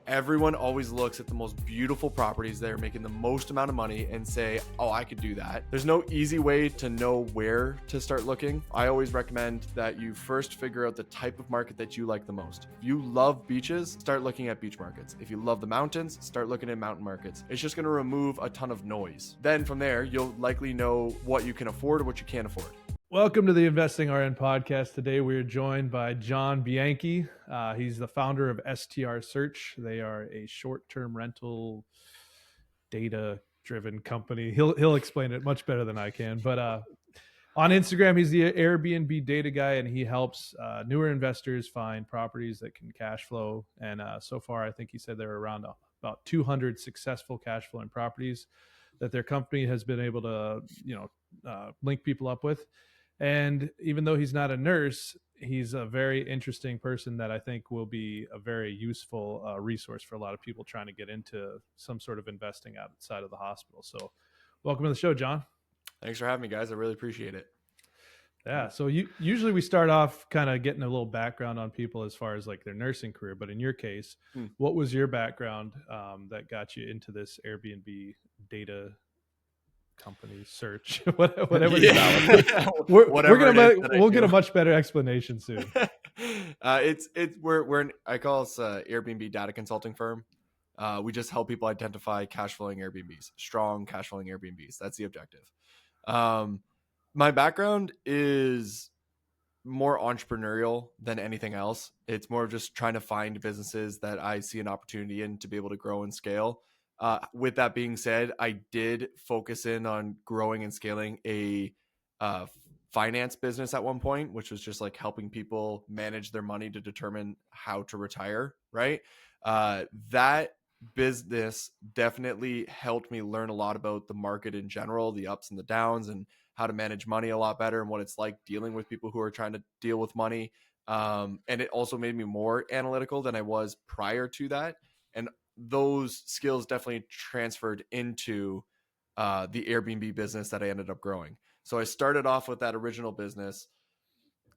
Everyone always looks at the most beautiful properties that are making the most amount of money and say, oh, I could do that. There's no easy way to know where to start looking. I always recommend that you first figure out the type of market that you like the most. If you love beaches, start looking at beach markets. If you love the mountains, start looking at mountain markets. It's just going to remove a ton of noise. Then from there, you'll likely know what you can afford or what you can't afford. Welcome to the Investing RN podcast. Today we're joined by John Bianchi. He's the founder of STR Search. They are a short-term rental data-driven company. He'll explain it much better than I can. But on Instagram, he's the Airbnb Data Guy, and he helps newer investors find properties that can cash flow. And so far, I think he said there are around about 200 successful cash flowing properties that their company has been able to, link people up with. And even though he's not a nurse, he's a very interesting person that I think will be a very useful resource for a lot of people trying to get into some sort of investing outside of the hospital. So welcome to the show, John. Thanks for having me, guys. I really appreciate it. Yeah. So usually we start off kind of getting a little background on people as far as like their nursing career. But in your case, what was your background that got you into this Airbnb data company search, whatever we'll get a much better explanation soon. We're I call us Airbnb data consulting firm. We just help people identify cash flowing Airbnbs, strong cash flowing Airbnbs. That's the objective. My background is more entrepreneurial than anything else. It's more of just trying to find businesses that I see an opportunity in to be able to grow and scale. With that being said, I did focus in on growing and scaling a finance business at one point, which was just like helping people manage their money to determine how to retire, right? That business definitely helped me learn a lot about the market in general, the ups and the downs, and how to manage money a lot better and what it's like dealing with people who are trying to deal with money. And it also made me more analytical than I was prior to that. And those skills definitely transferred into the Airbnb business that I ended up growing. So I started off with that original business,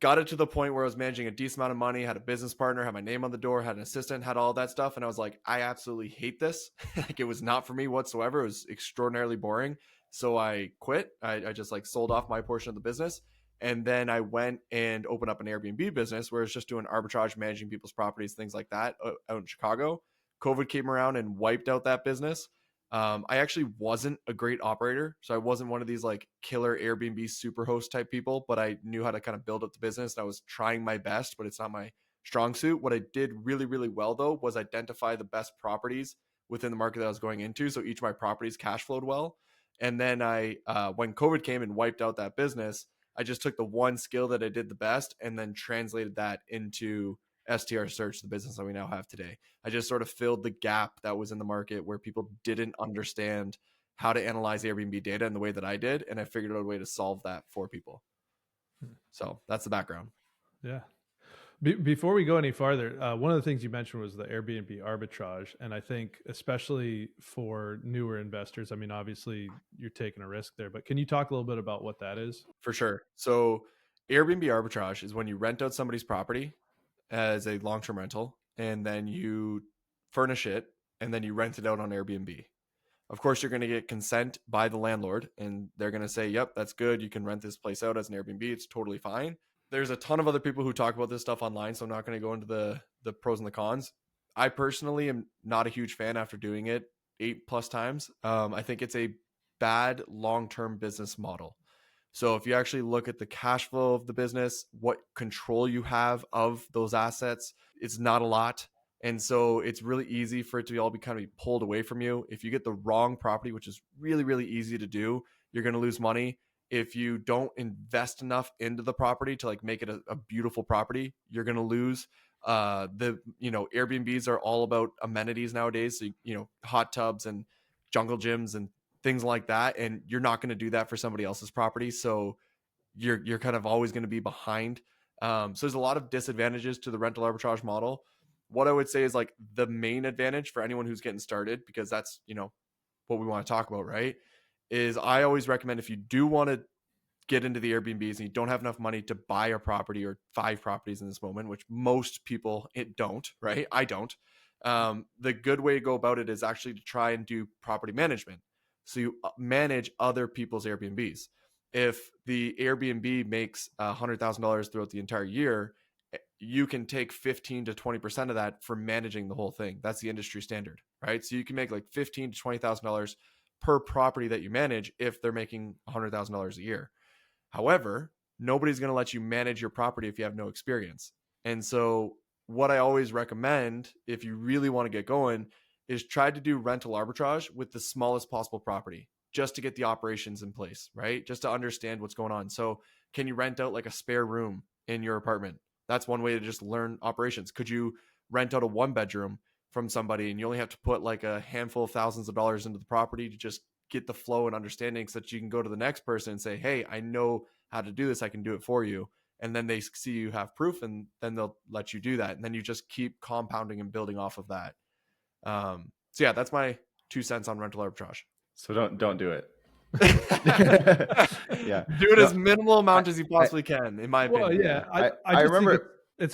got it to the point where I was managing a decent amount of money, had a business partner, had my name on the door, had an assistant, had all that stuff. And I was like, I absolutely hate this. Like, it was not for me whatsoever. It was extraordinarily boring. So I quit. I just like sold off my portion of the business. And then I went and opened up an Airbnb business where it's just doing arbitrage, managing people's properties, things like that out in Chicago. COVID came around and wiped out that business. I actually wasn't a great operator. So I wasn't one of these like killer Airbnb superhost type people, but I knew how to kind of build up the business. And I was trying my best, but it's not my strong suit. What I did really, really well though, was identify the best properties within the market that I was going into. So each of my properties cash flowed well. And then when COVID came and wiped out that business, I just took the one skill that I did the best and then translated that into STR Search, the business that we now have today. I just sort of filled the gap that was in the market where people didn't understand how to analyze Airbnb data in the way that I did. And I figured out a way to solve that for people. So that's the background. Yeah. Before we go any farther, one of the things you mentioned was the Airbnb arbitrage. And I think especially for newer investors, I mean, obviously you're taking a risk there, but can you talk a little bit about what that is? For sure. So Airbnb arbitrage is when you rent out somebody's property as a long-term rental, and then you furnish it, and then you rent it out on Airbnb. Of course, you're going to get consent by the landlord, and they're going to say, yep, that's good. You can rent this place out as an Airbnb. It's totally fine. There's a ton of other people who talk about this stuff online, so I'm not going to go into the pros and the cons. I personally am not a huge fan after doing it 8+ times. I think it's a bad long-term business model. So if you actually look at the cash flow of the business, what control you have of those assets, it's not a lot. And so it's really easy for it to all be kind of be pulled away from you. If you get the wrong property, which is really, really easy to do, you're going to lose money. If you don't invest enough into the property to like make it a beautiful property, you're going to lose. Airbnbs are all about amenities nowadays. So, hot tubs and jungle gyms and things like that. And you're not going to do that for somebody else's property. So you're kind of always going to be behind. So there's a lot of disadvantages to the rental arbitrage model. What I would say is like the main advantage for anyone who's getting started, because that's, what we want to talk about, right? Is I always recommend if you do want to get into the Airbnbs and you don't have enough money to buy a property or 5 properties in this moment, which most people don't, right? I don't. The good way to go about it is actually to try and do property management. So you manage other people's Airbnbs. If the Airbnb makes $100,000 throughout the entire year, you can take 15 to 20% of that for managing the whole thing. That's the industry standard, right? So you can make like 15 to $20,000 per property that you manage if they're making $100,000 a year. However, nobody's going to let you manage your property if you have no experience. And so, what I always recommend if you really want to get going is try to do rental arbitrage with the smallest possible property just to get the operations in place, right? Just to understand what's going on. So, can you rent out like a spare room in your apartment? That's one way to just learn operations. Could you rent out a one bedroom from somebody and you only have to put like a handful of thousands of dollars into the property to just get the flow and understanding so that you can go to the next person and say, hey, I know how to do this. I can do it for you. And then they see you have proof and then they'll let you do that. And then you just keep compounding and building off of that. So yeah, that's my 2 cents on rental arbitrage. So don't do it. Yeah. Do it as minimal amount as you possibly can, in my opinion. Well, yeah. I just remember think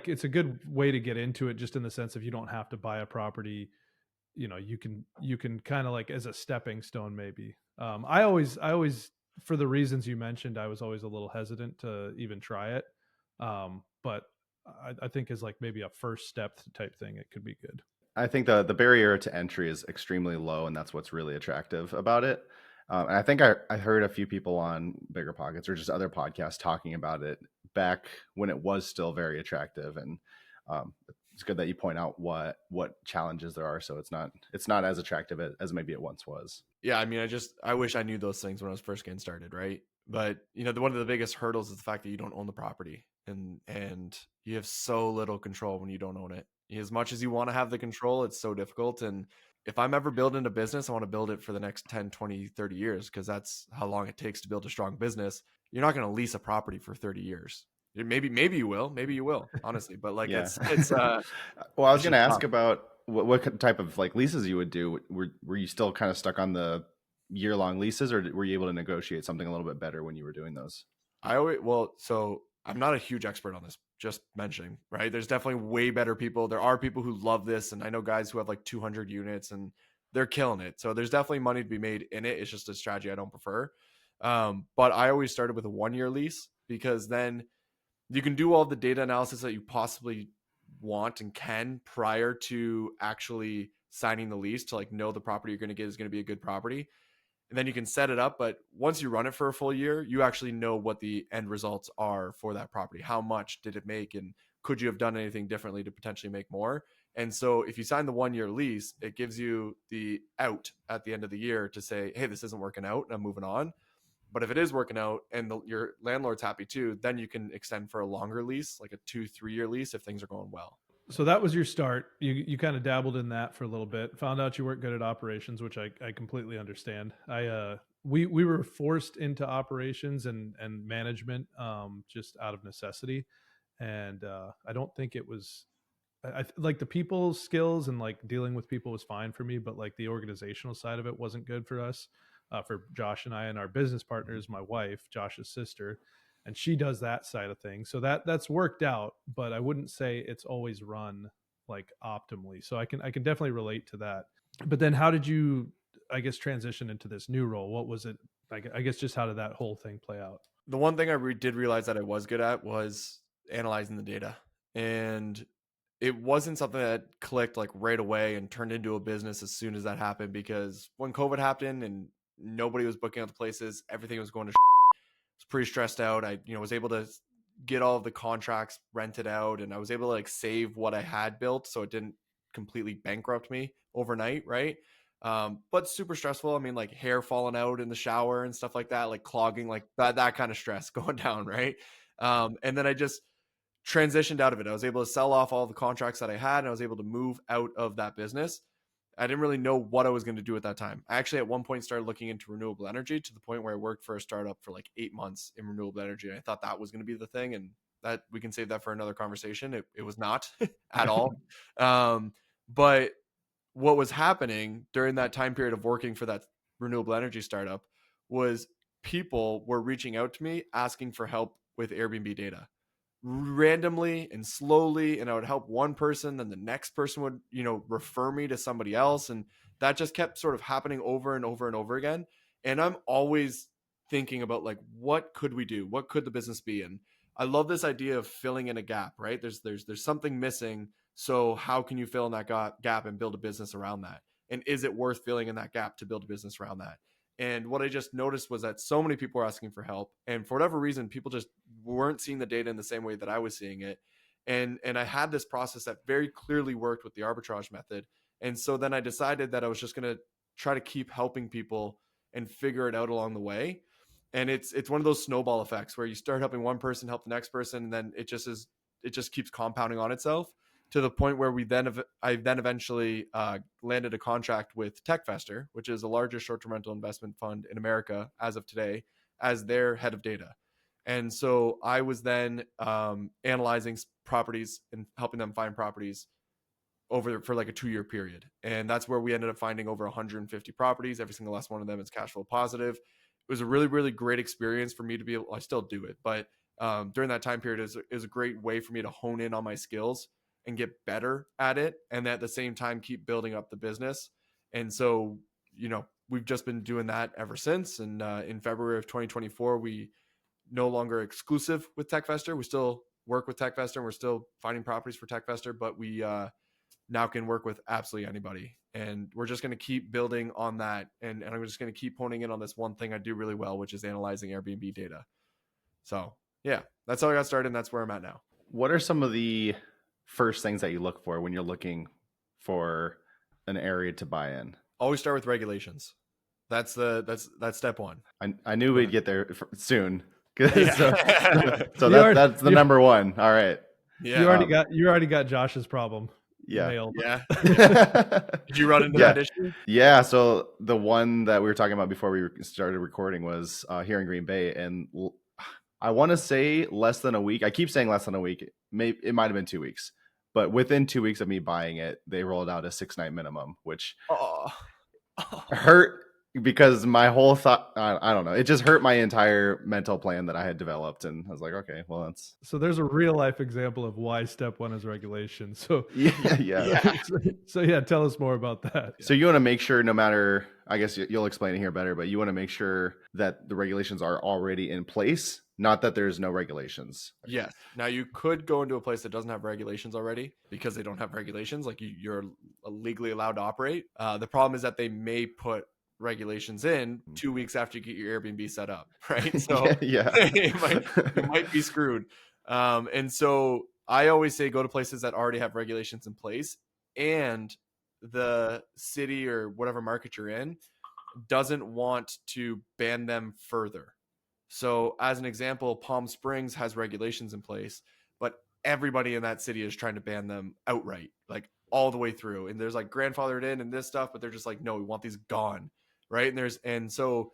it's a good way to get into it, just in the sense of you don't have to buy a property. You can kind of like as a stepping stone, maybe. I always, for the reasons you mentioned, I was always a little hesitant to even try it. But I think as like maybe a first step type thing, it could be good. I think the barrier to entry is extremely low, and that's what's really attractive about it. And I think I heard a few people on Bigger Pockets or just other podcasts talking about it back when it was still very attractive. And it's good that you point out what challenges there are, so it's not as attractive as maybe it once was. Yeah, I mean, I wish I knew those things when I was first getting started, right? But one of the biggest hurdles is the fact that you don't own the property, and you have so little control when you don't own it. As much as you want to have the control, it's so difficult. And if I'm ever building a business, I want to build it for the next 10, 20, 30 years, because that's how long it takes to build a strong business. You're not going to lease a property for 30 years. Maybe you will, honestly, but like Yeah. it's well, I was going to ask about what type of like leases you would do. Were you still kind of stuck on the year-long leases, or were you able to negotiate something a little bit better when you were doing those? So I'm not a huge expert on this, just mentioning, right? There's definitely way better people. There are people who love this, and I know guys who have like 200 units and they're killing it. So there's definitely money to be made in it. It's just a strategy I don't prefer. But I always started with a 1-year lease, because then you can do all the data analysis that you possibly want and can prior to actually signing the lease to like know the property you're going to get is going to be a good property. And then you can set it up. But once you run it for a full year, you actually know what the end results are for that property. How much did it make? And could you have done anything differently to potentially make more? And so if you sign the 1-year lease, it gives you the out at the end of the year to say, hey, this isn't working out and I'm moving on. But if it is working out and your landlord's happy too, then you can extend for a longer lease, like a 2-3 year lease, if things are going well. So that was your start. You kind of dabbled in that for a little bit, found out you weren't good at operations, which I completely understand. We were forced into operations and management just out of necessity. And I don't think it was, I like the people skills and like dealing with people was fine for me, but like the organizational side of it wasn't good for us, for Josh and I. And our business partner is my wife, Josh's sister, and she does that side of things. So that's worked out, but I wouldn't say it's always run like optimally. So I can definitely relate to that. But then how did you, I guess, transition into this new role? What was it? I guess just how did that whole thing play out? The one thing I did realize that I was good at was analyzing the data. And it wasn't something that clicked like right away and turned into a business as soon as that happened, because when COVID happened and nobody was booking out the places, everything was going to was pretty stressed out. I, was able to get all of the contracts rented out, and I was able to like save what I had built so it didn't completely bankrupt me overnight, right? But super stressful. I mean, like hair falling out in the shower and stuff like that, like clogging, like that kind of stress going down, right? And then I just transitioned out of it. I was able to sell off all the contracts that I had, and I was able to move out of that business. I didn't really know what I was going to do at that time. I actually at one point started looking into renewable energy, to the point where I worked for a startup for like 8 months in renewable energy. And I thought that was going to be the thing, and that we can save that for another conversation. It was not at all. But what was happening during that time period of working for that renewable energy startup was people were reaching out to me asking for help with Airbnb data. randomly and slowly, and I would help one person, then the next person would, refer me to somebody else, and that just kept sort of happening over and over and over again. And I'm always thinking about like, what could we do? What could the business be? And I love this idea of filling in a gap, right? There's something missing. So how can you fill in that gap and build a business around that? And is it worth filling in that gap to build a business around that? And what I just noticed was that so many people were asking for help. And for whatever reason, people just weren't seeing the data in the same way that I was seeing it. And I had this process that very clearly worked with the arbitrage method. And so then I decided that I was just going to try to keep helping people and figure it out along the way. And it's one of those snowball effects where you start helping one person, help the next person, and then it just keeps compounding on itself to the point where I then eventually landed a contract with TechFester, which is the largest short-term rental investment fund in America as of today, as their head of data. And so I was then analyzing properties and helping them find properties for like a 2-year period. And that's where we ended up finding over 150 properties. Every single last one of them is cash flow positive. It was a really, really great experience for me to be able, I still do it, but during that time period, it was a great way for me to hone in on my skills and get better at it. And at the same time, keep building up the business. And so, we've just been doing that ever since. And in February of 2024, we no longer exclusive with TechFester. We still work with TechFester and we're still finding properties for TechFester, but we now can work with absolutely anybody. And we're just going to keep building on that. And I'm just going to keep honing in on this one thing I do really well, which is analyzing Airbnb data. So yeah, that's how I got started. And that's where I'm at now. What are some of the first things that you look for when you're looking for an area to buy in? Always start with regulations. That's step one. I knew we'd get there soon. Yeah. so that's the number one. All right. Yeah. You already got Josh's problem. Yeah. Nailed. Yeah. Did you run into that issue? Yeah. So the one that we were talking about before we started recording was here in Green Bay, and I want to say less than a week. I keep saying less than a week. Maybe it might have been 2 weeks, but within 2 weeks of me buying it, they rolled out a 6-night minimum, which hurt because my whole thought, I don't know, it just hurt my entire mental plan that I had developed. And I was like, okay, well, that's. So there's a real life example of why step one is regulation. So yeah. So yeah, tell us more about that. So you want to make sure, no matter, I guess you'll explain it here better, but you want to make sure that the regulations are already in place, not that there's no regulations. Yes. Now you could go into a place that doesn't have regulations already because they don't have regulations. Like you're legally allowed to operate. The problem is that they may put regulations in 2 weeks after you get your Airbnb set up, right? So yeah. it might be screwed. And so I always say go to places that already have regulations in place, and the city or whatever market you're in doesn't want to ban them further. So as an example, Palm Springs has regulations in place, but everybody in that city is trying to ban them outright, like all the way through. And there's like grandfathered in and this stuff, but they're just like, no, we want these gone. Right. And so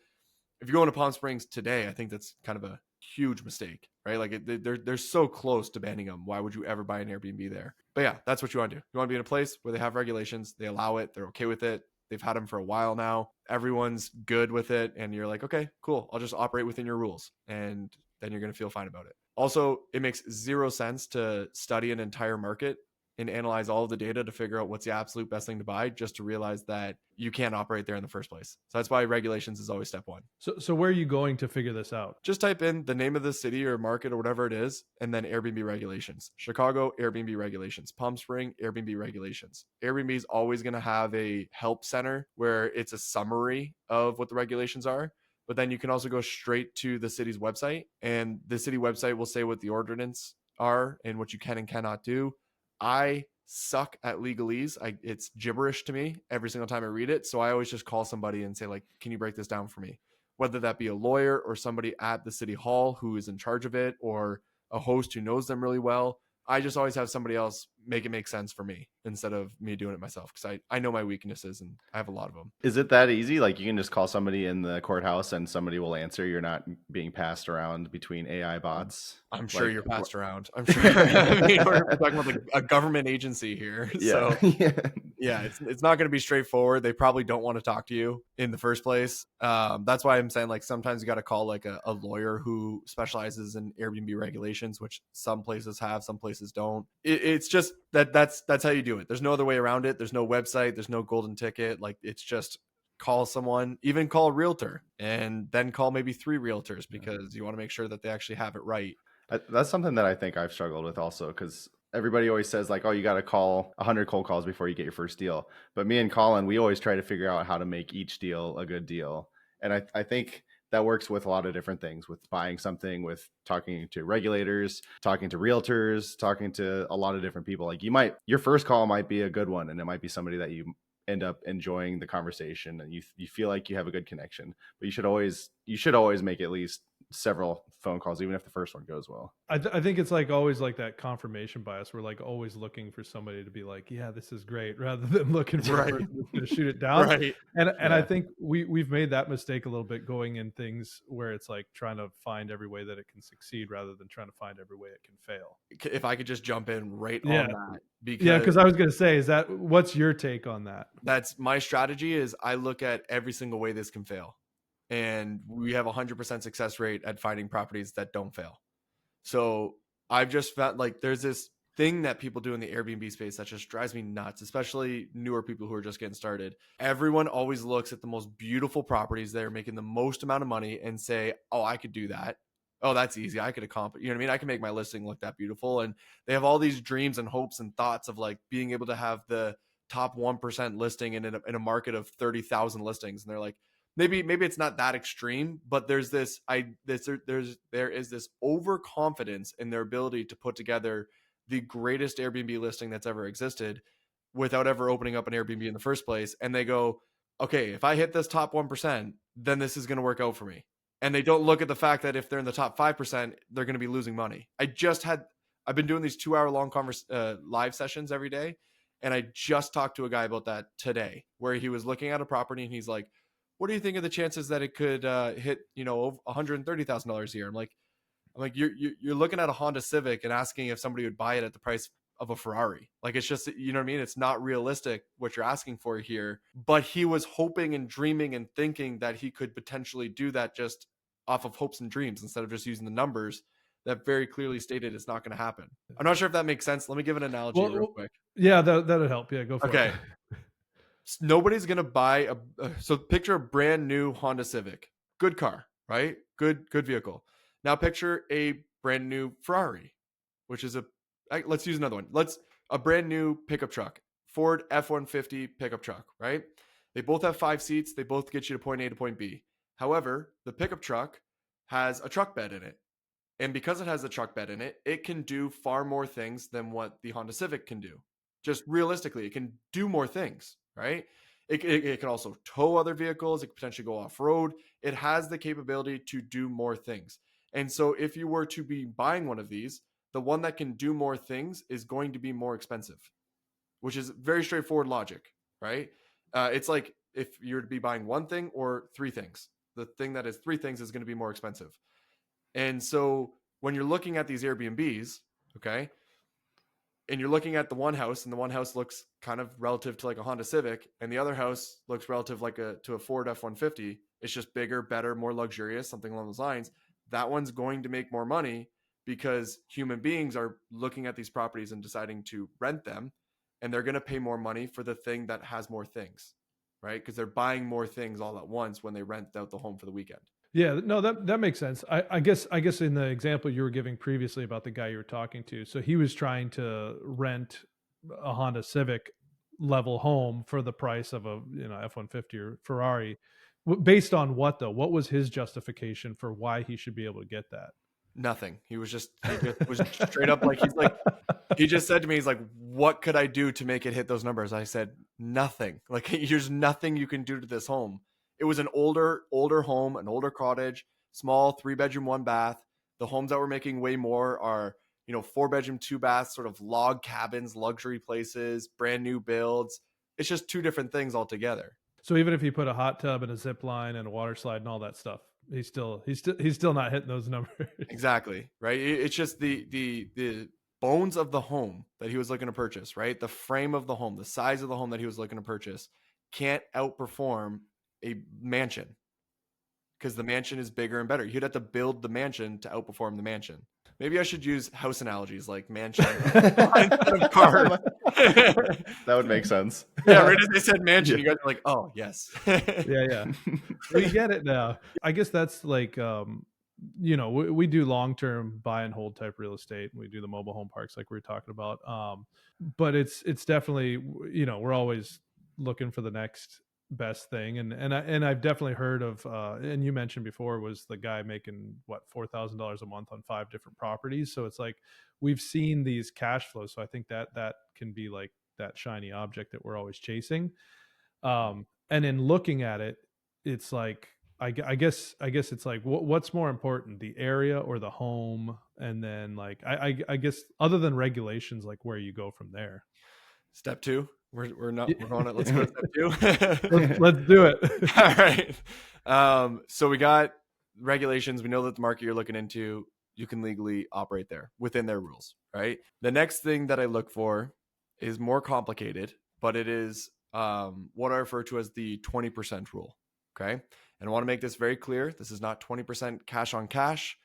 if you go into Palm Springs today, I think that's kind of a huge mistake, right? Like they're so close to banning them. Why would you ever buy an Airbnb there? But yeah, that's what you want to do. You want to be in a place where they have regulations, they allow it, they're okay with it. They've had them for a while now. Everyone's good with it. And you're like, okay, cool. I'll just operate within your rules. And then you're going to feel fine about it. Also, it makes zero sense to study an entire market and analyze all of the data to figure out what's the absolute best thing to buy, just to realize that you can't operate there in the first place. So that's why regulations is always step one. So where are you going to figure this out? Just type in the name of the city or market or whatever it is, and then Airbnb regulations. Chicago, Airbnb regulations. Palm Spring, Airbnb regulations. Airbnb is always going to have a help center where it's a summary of what the regulations are. But then you can also go straight to the city's website, and the city website will say what the ordinance are and what you can and cannot do. I suck at legalese. It's gibberish to me every single time I read it. So I always just call somebody and say, like, can you break this down for me? Whether that be a lawyer or somebody at the city hall who is in charge of it, or a host who knows them really well. I just always have somebody else make it make sense for me instead of me doing it myself, because I know my weaknesses and I have a lot of them. Is it that easy? Like you can just call somebody in the courthouse and somebody will answer. You're not being passed around between AI bots. I'm sure you're passed around. I'm sure. I mean, we're talking about like a government agency here. Yeah. So Yeah, it's not going to be straightforward. They probably don't want to talk to you in the first place. That's why I'm saying like sometimes you got to call like a lawyer who specializes in Airbnb regulations, which some places have, some places don't. It's just that's how you do it. There's no other way around it. There's no website. There's no golden ticket. Like it's just call someone, even call a realtor, and then call maybe 3 realtors because you want to make sure that they actually have it right. That's something that I think I've struggled with also, because everybody always says like, oh, you got to call 100 cold calls before you get your first deal. But me and Colin, we always try to figure out how to make each deal a good deal. And I think that works with a lot of different things, with buying something, with talking to regulators, talking to realtors, talking to a lot of different people. Like your first call might be a good one, and it might be somebody that you end up enjoying the conversation and you feel like you have a good connection. But you should always make at least several phone calls, even if the first one goes well. I think it's like always like that confirmation bias. We're like always looking for somebody to be like, yeah, this is great, rather than looking for a person that's going to shoot it down. Right. And I think we've made that mistake a little bit, going in things where it's like trying to find every way that it can succeed rather than trying to find every way it can fail. If I could just jump in right on that. Because I was going to say, what's your take on that? That's my strategy. Is I look at every single way this can fail. And we have 100% success rate at finding properties that don't fail. So I've just found like there's this thing that people do in the Airbnb space that just drives me nuts, especially newer people who are just getting started. Everyone always looks at the most beautiful properties that are making the most amount of money and say, oh, I could do that. Oh, that's easy. I could accomplish, you know what I mean? I can make my listing look that beautiful. And they have all these dreams and hopes and thoughts of like being able to have the top 1% listing in a market of 30,000 listings. And they're like, maybe it's not that extreme, but there is this overconfidence in their ability to put together the greatest Airbnb listing that's ever existed without ever opening up an Airbnb in the first place. And they go, okay, if I hit this top 1%, then this is going to work out for me. And they don't look at the fact that if they're in the top 5%, they're going to be losing money. I've been doing these 2-hour-long live sessions every day. And I just talked to a guy about that today, where he was looking at a property and he's like, what do you think of the chances that it could hit, $130,000 a year? I'm like, you're looking at a Honda Civic and asking if somebody would buy it at the price of a Ferrari. Like, it's just, you know what I mean? It's not realistic what you're asking for here. But he was hoping and dreaming and thinking that he could potentially do that just off of hopes and dreams instead of just using the numbers that very clearly stated it's not going to happen. I'm not sure if that makes sense. Let me give an analogy real quick. Yeah, that'll help. Yeah, go for it. Okay. Nobody's going to buy so picture a brand new Honda Civic. Good car, right? Good vehicle. Now picture a brand new Ferrari, which is let's use another one. A brand new pickup truck, Ford F-150 pickup truck, right? They both have 5 seats. They both get you to point A to point B. However, the pickup truck has a truck bed in it. And because it has a truck bed in it, it can do far more things than what the Honda Civic can do. Just realistically, it can do more things, right? It can also tow other vehicles. It can potentially go off-road. It has the capability to do more things. And so if you were to be buying one of these, the one that can do more things is going to be more expensive, which is very straightforward logic, right? It's like if you're to be buying one thing or 3 things, the thing that is 3 things is going to be more expensive. And so when you're looking at these Airbnbs, okay, and you're looking at the one house, and the one house looks kind of relative to like a Honda Civic, and the other house looks relative to a Ford F-150. It's just bigger, better, more luxurious, something along those lines. That one's going to make more money because human beings are looking at these properties and deciding to rent them, and they're going to pay more money for the thing that has more things, right? Because they're buying more things all at once when they rent out the home for the weekend. Yeah, no, that makes sense. I guess in the example you were giving previously about the guy you were talking to, so he was trying to rent a Honda Civic level home for the price of a F-150 or Ferrari. Based on what though? What was his justification for why he should be able to get that? Nothing. He just was straight up like he just said to me, he's like, what could I do to make it hit those numbers? I said, nothing. Like, there's nothing you can do to this home. It was an older home, an older cottage, small 3-bedroom, 1 bath. The homes that we're making way more are, 4-bedroom, 2 baths, sort of log cabins, luxury places, brand new builds. It's just 2 different things altogether. So even if he put a hot tub and a zip line and a water slide and all that stuff, he's still not hitting those numbers. Exactly. Right. It's just the bones of the home that he was looking to purchase, right? The frame of the home, the size of the home that he was looking to purchase can't outperform a mansion because the mansion is bigger and better. You'd have to build the mansion to outperform the mansion. Maybe I should use house analogies like mansion instead of cars. That would make sense. Yeah, right as they said mansion, you guys are like, oh, yes. Yeah. We get it now. I guess that's like, we do long-term buy and hold type real estate. We do the mobile home parks like we were talking about. But it's definitely, we're always looking for the next best thing. And I've definitely heard of, and you mentioned before was the guy making what, $4,000 a month on 5 different properties. So it's like, we've seen these cash flows. So I think that can be like that shiny object that we're always chasing. And in looking at it, it's like, I guess it's like, what's more important, the area or the home? And then like, I guess other than regulations, like where you go from there. Step 2. We're on it. Let's go to step 2. Let's do it. All right. So we got regulations. We know that the market you're looking into, you can legally operate there within their rules, right? The next thing that I look for is more complicated, but it is what I refer to as the 20% rule. Okay. And I want to make this very clear. This is not 20% cash on cash.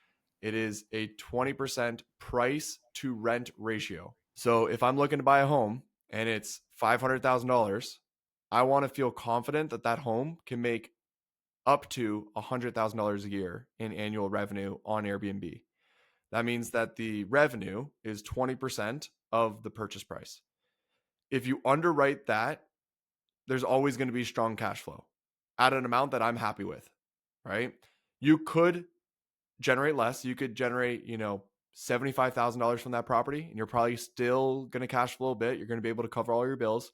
It is a 20% price to rent ratio. So if I'm looking to buy a home and it's $500,000, I want to feel confident that that home can make up to $100,000 a year in annual revenue on Airbnb. That means that the revenue is 20% of the purchase price. If you underwrite that, there's always going to be strong cash flow at an amount that I'm happy with, right? You could generate less. You could generate, $75,000 from that property, and you're probably still going to cash flow a bit. You're going to be able to cover all your bills.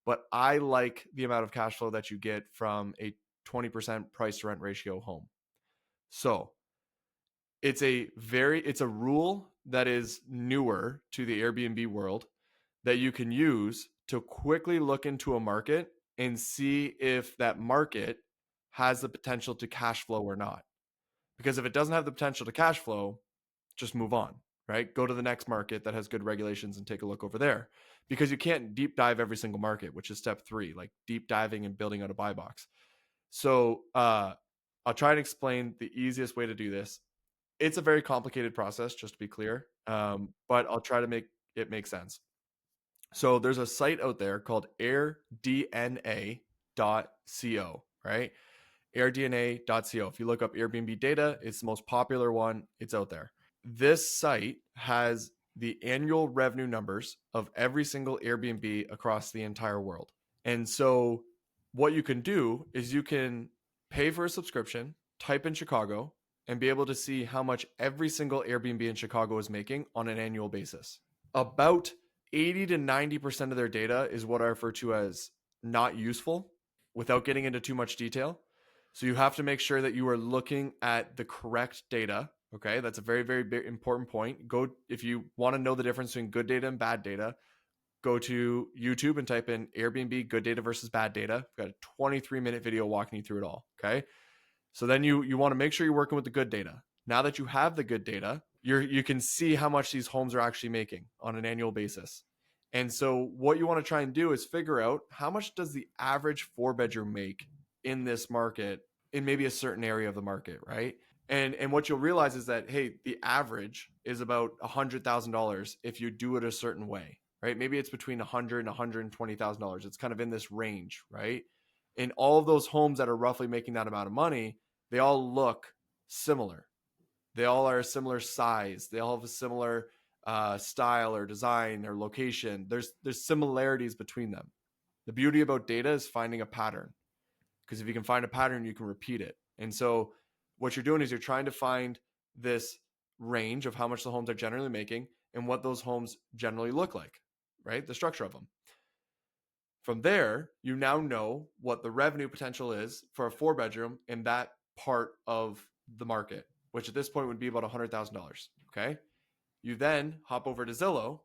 But I like the amount of cash flow that you get from a 20% price to rent ratio home. So it's a rule that is newer to the Airbnb world that you can use to quickly look into a market and see if that market has the potential to cash flow or not. Because if it doesn't have the potential to cash flow, just move on, right? Go to the next market that has good regulations and take a look over there. Because you can't deep dive every single market, which is step 3, like deep diving and building out a buy box. So I'll try and explain the easiest way to do this. It's a very complicated process, just to be clear, but I'll try to make it make sense. So there's a site out there called AirDNA.co, right? AirDNA.co. If you look up Airbnb data, it's the most popular one. It's out there. This site has the annual revenue numbers of every single Airbnb across the entire world. And so what you can do is you can pay for a subscription, type in Chicago, and be able to see how much every single Airbnb in Chicago is making on an annual basis. About 80 to 90% of their data is what I refer to as not useful, without getting into too much detail. So you have to make sure that you are looking at the correct data. Okay, that's a very, very big, important point. If you want to know the difference between good data and bad data, go to YouTube and type in Airbnb good data versus bad data. I've got a 23-minute video walking you through it all. Okay, so then you want to make sure you're working with the good data. Now that you have the good data, you can see how much these homes are actually making on an annual basis. And so what you want to try and do is figure out how much does the average 4-bedroom make in this market, in maybe a certain area of the market, right? And what you'll realize is that, hey, the average is about $100,000 if you do it a certain way, right? Maybe it's between $100,000 and $120,000. It's kind of in this range, right? And all of those homes that are roughly making that amount of money, they all look similar. They all are a similar size. They all have a similar style or design or location. There's similarities between them. The beauty about data is finding a pattern, because if you can find a pattern, you can repeat it. And so what you're doing is you're trying to find this range of how much the homes are generally making and what those homes generally look like, right? The structure of them. From there, you now know what the revenue potential is for a 4-bedroom in that part of the market, which at this point would be about $100,000. Okay. You then hop over to Zillow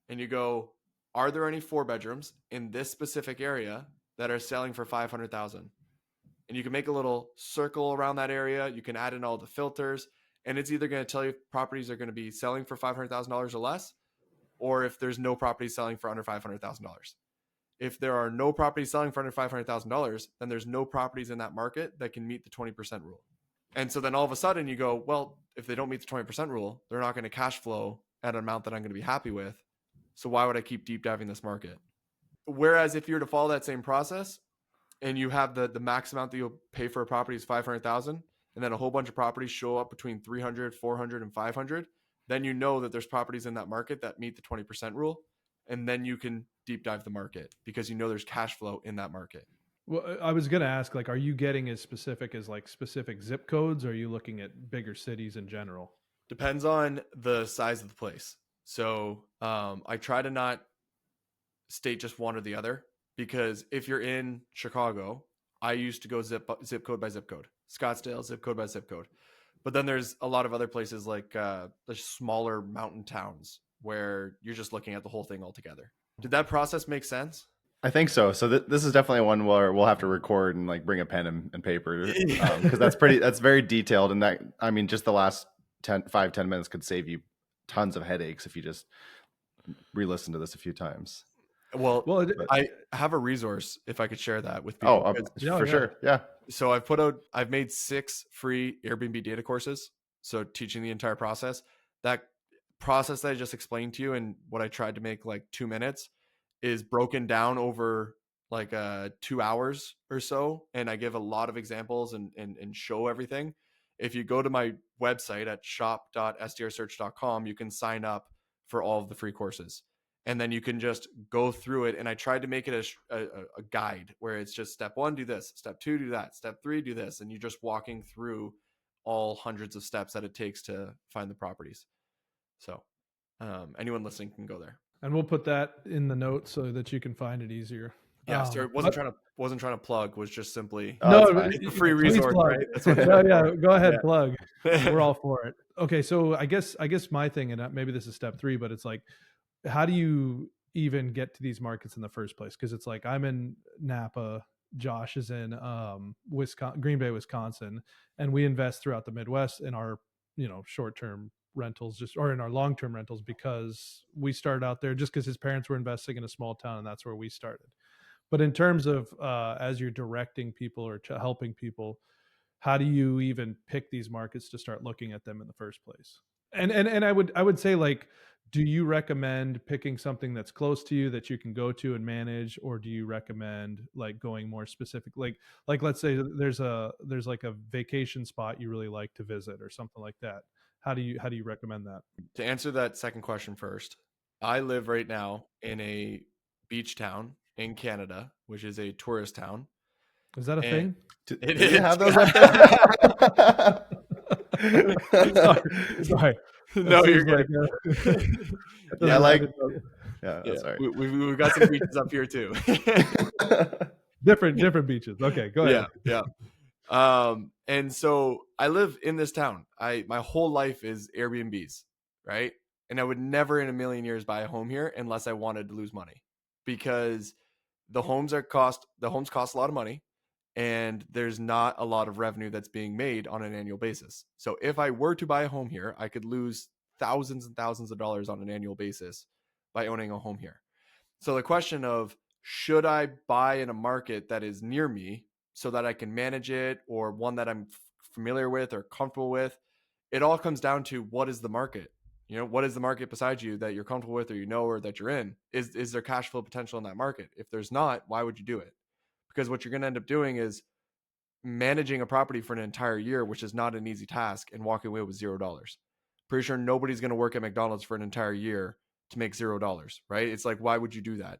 and you go, are there any 4-bedrooms in this specific area that are selling for $500,000? And you can make a little circle around that area. You can add in all the filters, and it's either going to tell you if properties are going to be selling for $500,000 or less, or if there's no property selling for under $500,000. If there are no properties selling for under $500,000, then there's no properties in that market that can meet the 20% rule. And so then all of a sudden you go, well, if they don't meet the 20% rule, they're not going to cash flow at an amount that I'm going to be happy with. So why would I keep deep diving this market? Whereas if you were to follow that same process and you have the max amount that you'll pay for a property is 500,000, and then a whole bunch of properties show up between 300, 400, and 500, then you know that there's properties in that market that meet the 20% rule. And then you can deep dive the market because you know there's cash flow in that market. Well, I was going to ask, like, are you getting as specific as like specific zip codes, or are you looking at bigger cities in general? Depends on the size of the place. So I try to not state just one or the other, because if you're in Chicago, I used to go zip code by zip code, Scottsdale, zip code by zip code. But then there's a lot of other places like the smaller mountain towns where you're just looking at the whole thing altogether. Did that process make sense? I think so. So this is definitely one where we'll have to record and like bring a pen and paper, because that's very detailed. And that, I mean, just the last 10 minutes could save you tons of headaches if you just re-listen to this a few times. Well, I have a resource if I could share that with people. Oh, sure. Yeah. So I've made 6 free Airbnb data courses. So teaching the entire process. That process that I just explained to you and what I tried to make like 2 minutes is broken down over like 2 hours or so. And I give a lot of examples and show everything. If you go to my website at shop.strsearch.com, you can sign up for all of the free courses. And then you can just go through it. And I tried to make it a guide where it's just step 1, do this, step 2, do that, step 3, do this. And you're just walking through all hundreds of steps that it takes to find the properties. So anyone listening can go there. And we'll put that in the notes so that you can find it easier. Yeah, so wasn't trying to plug, was just simply it's a free resource, right? That's what go ahead, plug. We're all for it. Okay, so I guess my thing, and maybe this is step 3, but it's like, how do you even get to these markets in the first place? Because it's like, I'm in Napa, Josh is in Green Bay, Wisconsin, and we invest throughout the Midwest in our short-term rentals, or in our long-term rentals, because we started out there just because his parents were investing in a small town, and that's where we started. But in terms of as you're directing people or helping people, how do you even pick these markets to start looking at them in the first place? And I would say, like, do you recommend picking something that's close to you that you can go to and manage, or do you recommend like going more specific? Like let's say there's like a vacation spot you really like to visit or something like that. How do you recommend that? To answer that second question first, I live right now in a beach town in Canada, which is a tourist town. Is that a thing? Do you have those up there? Sorry. No, you're good. Sorry. We've got some beaches up here too. different beaches. Okay, go ahead. Yeah. And so I live in this town. My whole life is Airbnbs, right? And I would never in a million years buy a home here unless I wanted to lose money, because the homes cost a lot of money, and there's not a lot of revenue that's being made on an annual basis. So if I were to buy a home here, I could lose thousands and thousands of dollars on an annual basis by owning a home here. So the question of, should I buy in a market that is near me so that I can manage it, or one that I'm familiar with or comfortable with, it all comes down to, what is the market? What is the market beside you that you're comfortable with, or that you're in? Is there cash flow potential in that market? If there's not, why would you do it? Because what you're going to end up doing is managing a property for an entire year, which is not an easy task, and walking away with $0. Pretty sure nobody's going to work at McDonald's for an entire year to make $0, right? It's like, why would you do that?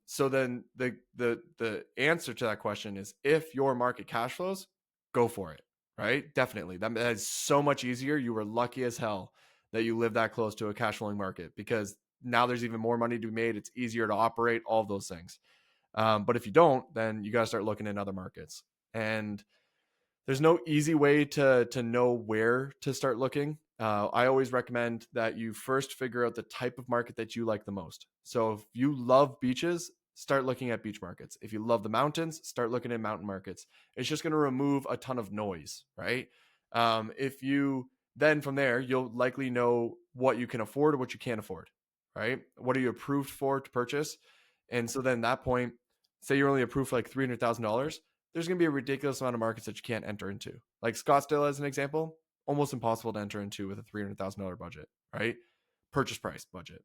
So then the answer to that question is, if your market cash flows, go for it, right? Definitely. That is so much easier. You were lucky as hell that you live that close to a cash flowing market, because now there's even more money to be made. It's easier to operate, all of those things. But if you don't, then you got to start looking in other markets. And there's no easy way to know where to start looking. I always recommend that you first figure out the type of market that you like the most. So if you love beaches, start looking at beach markets. If you love the mountains, start looking at mountain markets. It's just going to remove a ton of noise, right? If you then from there, you'll likely know what you can afford or what you can't afford. right? What are you approved for to purchase? And so then at that point, say you're only approved for like $300,000, there's going to be a ridiculous amount of markets that you can't enter into. Like Scottsdale, as an example, almost impossible to enter into with a $300,000 budget, right? Purchase price budget.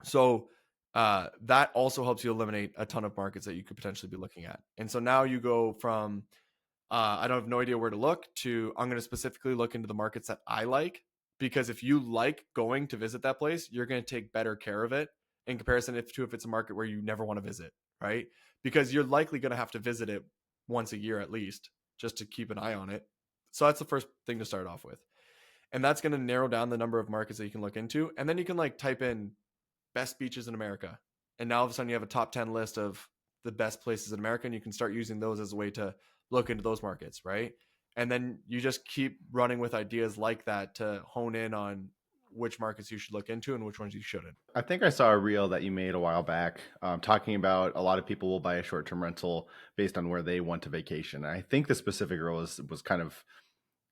So that also helps you eliminate a ton of markets that you could potentially be looking at. And so now you go from I don't have no idea where to look to I'm going to specifically look into the markets that I like, because if you like going to visit that place, you're going to take better care of it in comparison if it's a market where you never want to visit, right? Because you're likely going to have to visit it once a year at least just to keep an eye on it. So that's the first thing to start off with. And that's going to narrow down the number of markets that you can look into. And then you can like type in best beaches in America. And now all of a sudden you have a top 10 list of the best places in America, and you can start using those as a way to look into those markets, right? And then you just keep running with ideas like that to hone in on which markets you should look into and which ones you shouldn't. I think I saw a reel that you made a while back talking about a lot of people will buy a short-term rental based on where they want to vacation. And I think the specific reel was kind of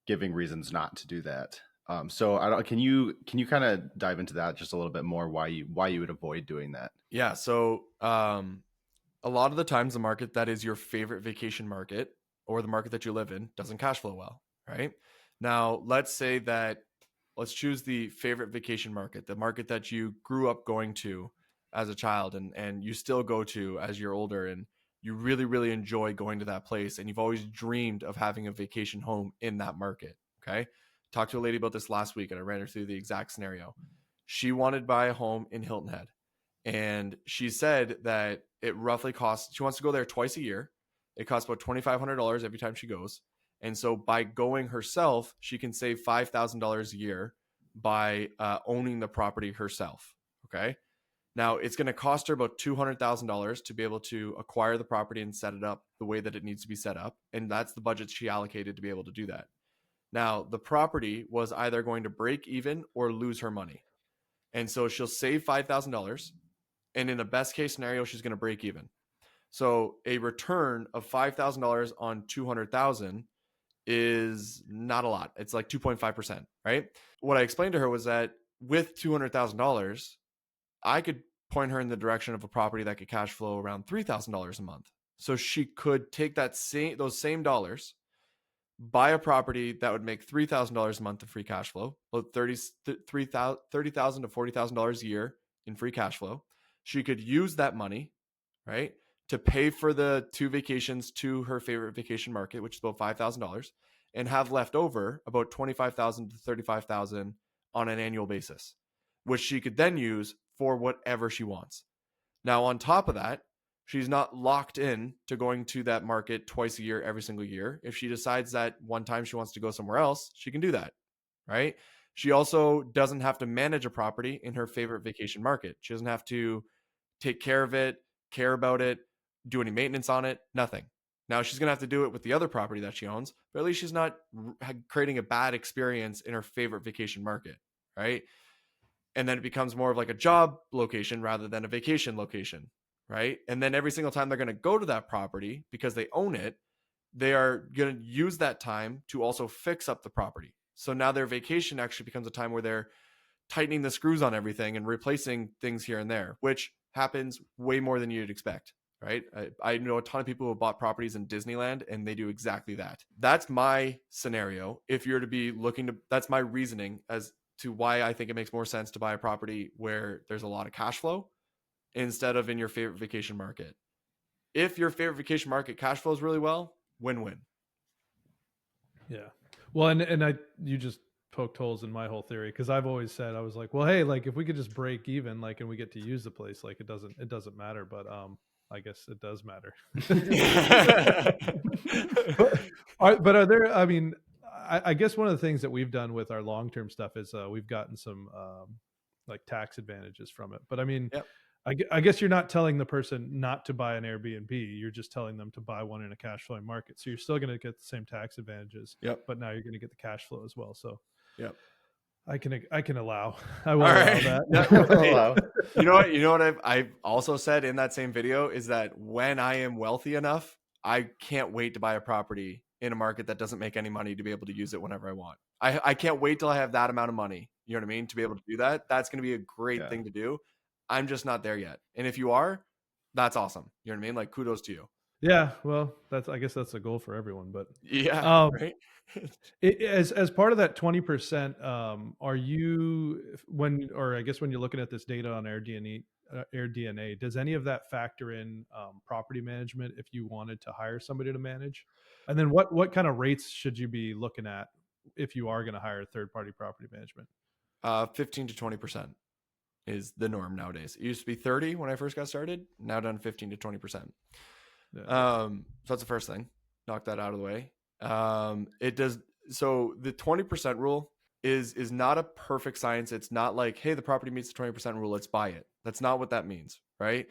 giving reasons not to do that. So can you kind of dive into that just a little bit more, why you would avoid doing that? Yeah. So a lot of the times the market that is your favorite vacation market or the market that you live in doesn't cash flow well, right? Now, let's choose the favorite vacation market, the market that you grew up going to as a child and you still go to as you're older, and you really, really enjoy going to that place, and you've always dreamed of having a vacation home in that market, okay? Talked to a lady about this last week, and I ran her through the exact scenario. She wanted to buy a home in Hilton Head, and she said that it roughly costs, she wants to go there twice a year. It costs about $2,500 every time she goes. And so by going herself, she can save $5,000 a year by owning the property herself. Okay. Now it's going to cost her about $200,000 to be able to acquire the property and set it up the way that it needs to be set up. And that's the budget she allocated to be able to do that. Now the property was either going to break even or lose her money. And so she'll save $5,000. And in a best case scenario, she's going to break even. So a return of $5,000 on $200,000 is not a lot. It's like 2.5%, right? What I explained to her was that with $200,000, I could point her in the direction of a property that could cash flow around $3,000 a month. So she could take those same dollars, buy a property that would make $3,000 a month of free cash flow, about $30,000 to $40,000 a year in free cash flow. She could use that money, right, to pay for the 2 vacations to her favorite vacation market, which is about $5,000, and have left over about $25,000 to $35,000 on an annual basis, which she could then use for whatever she wants. Now, on top of that, she's not locked in to going to that market twice a year, every single year. If she decides that one time she wants to go somewhere else, she can do that, right? She also doesn't have to manage a property in her favorite vacation market. She doesn't have to take care of it, care about it, do any maintenance on it, nothing. Now she's going to have to do it with the other property that she owns, but at least she's not creating a bad experience in her favorite vacation market, right? And then it becomes more of like a job location rather than a vacation location, right? And then every single time they're going to go to that property because they own it, they are going to use that time to also fix up the property. So now their vacation actually becomes a time where they're tightening the screws on everything and replacing things here and there, which happens way more than you'd expect, right? I know a ton of people who have bought properties in Disneyland and they do exactly that. That's my scenario. If you're to be looking to, that's my reasoning as to why I think it makes more sense to buy a property where there's a lot of cash flow instead of in your favorite vacation market. If your favorite vacation market cash flows really well, win-win. Yeah. Well, and you just poked holes in my whole theory, because I've always said, I was like, well, hey, like if we could just break even, like, and we get to use the place, like it doesn't matter. But I guess it does matter. but are there? I mean, I guess one of the things that we've done with our long-term stuff is we've gotten some like tax advantages from it. But I mean, yep. I guess you're not telling the person not to buy an Airbnb. You're just telling them to buy one in a cash flowing market. So you're still going to get the same tax advantages. Yep. But now you're going to get the cash flow as well. So yep. I can allow. I will allow that. You know what I've also said in that same video is that when I am wealthy enough, I can't wait to buy a property in a market that doesn't make any money to be able to use it whenever I want. I can't wait till I have that amount of money. You know what I mean? To be able to do that. That's going to be a great thing to do. I'm just not there yet. And if you are, that's awesome. You know what I mean? Like, kudos to you. Yeah, well, I guess that's a goal for everyone. But yeah, right. As part of that 20%, are you when you're looking at this data on AirDNA, does any of that factor in property management if you wanted to hire somebody to manage? And then what kind of rates should you be looking at if you are going to hire third party property management? 15 to 20% is the norm nowadays. It used to be 30 when I first got started. Now done 15 to 20%. Yeah. So that's the first thing. Knock that out of the way. It does. So the 20% rule is not a perfect science. It's not like, hey, the property meets the 20% rule, let's buy it. That's not what that means, right?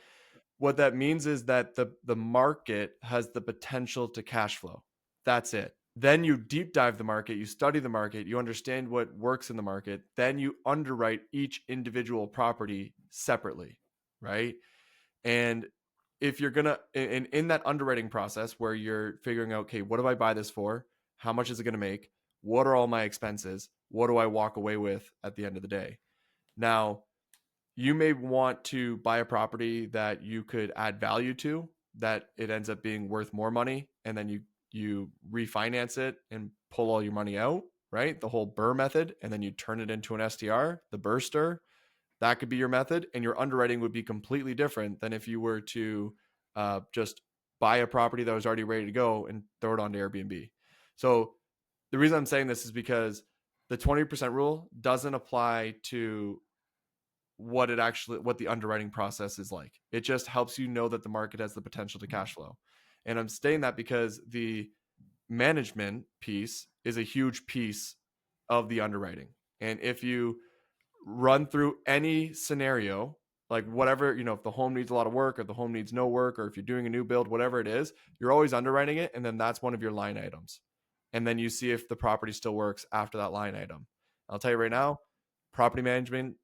What that means is that the market has the potential to cash flow. That's it. Then you deep dive the market, you study the market, you understand what works in the market, then you underwrite each individual property separately, right? And if you're gonna in that underwriting process where you're figuring out, okay, what do I buy this for? How much is it gonna make? What are all my expenses? What do I walk away with at the end of the day? Now, you may want to buy a property that you could add value to, that it ends up being worth more money, and then you refinance it and pull all your money out, right? The whole BRRRR method, and then you turn it into an STR, the BRRSTR. That could be your method, and your underwriting would be completely different than if you were to just buy a property that was already ready to go and throw it onto Airbnb. So the reason I'm saying this is because the 20% rule doesn't apply to what the underwriting process is like. It just helps you know that the market has the potential to cash flow. And I'm saying that because the management piece is a huge piece of the underwriting. And if you run through any scenario, like whatever, if the home needs a lot of work or the home needs no work, or if you're doing a new build, whatever it is, you're always underwriting it. And then that's one of your line items. And then you see if the property still works after that line item. I'll tell you right now, property management,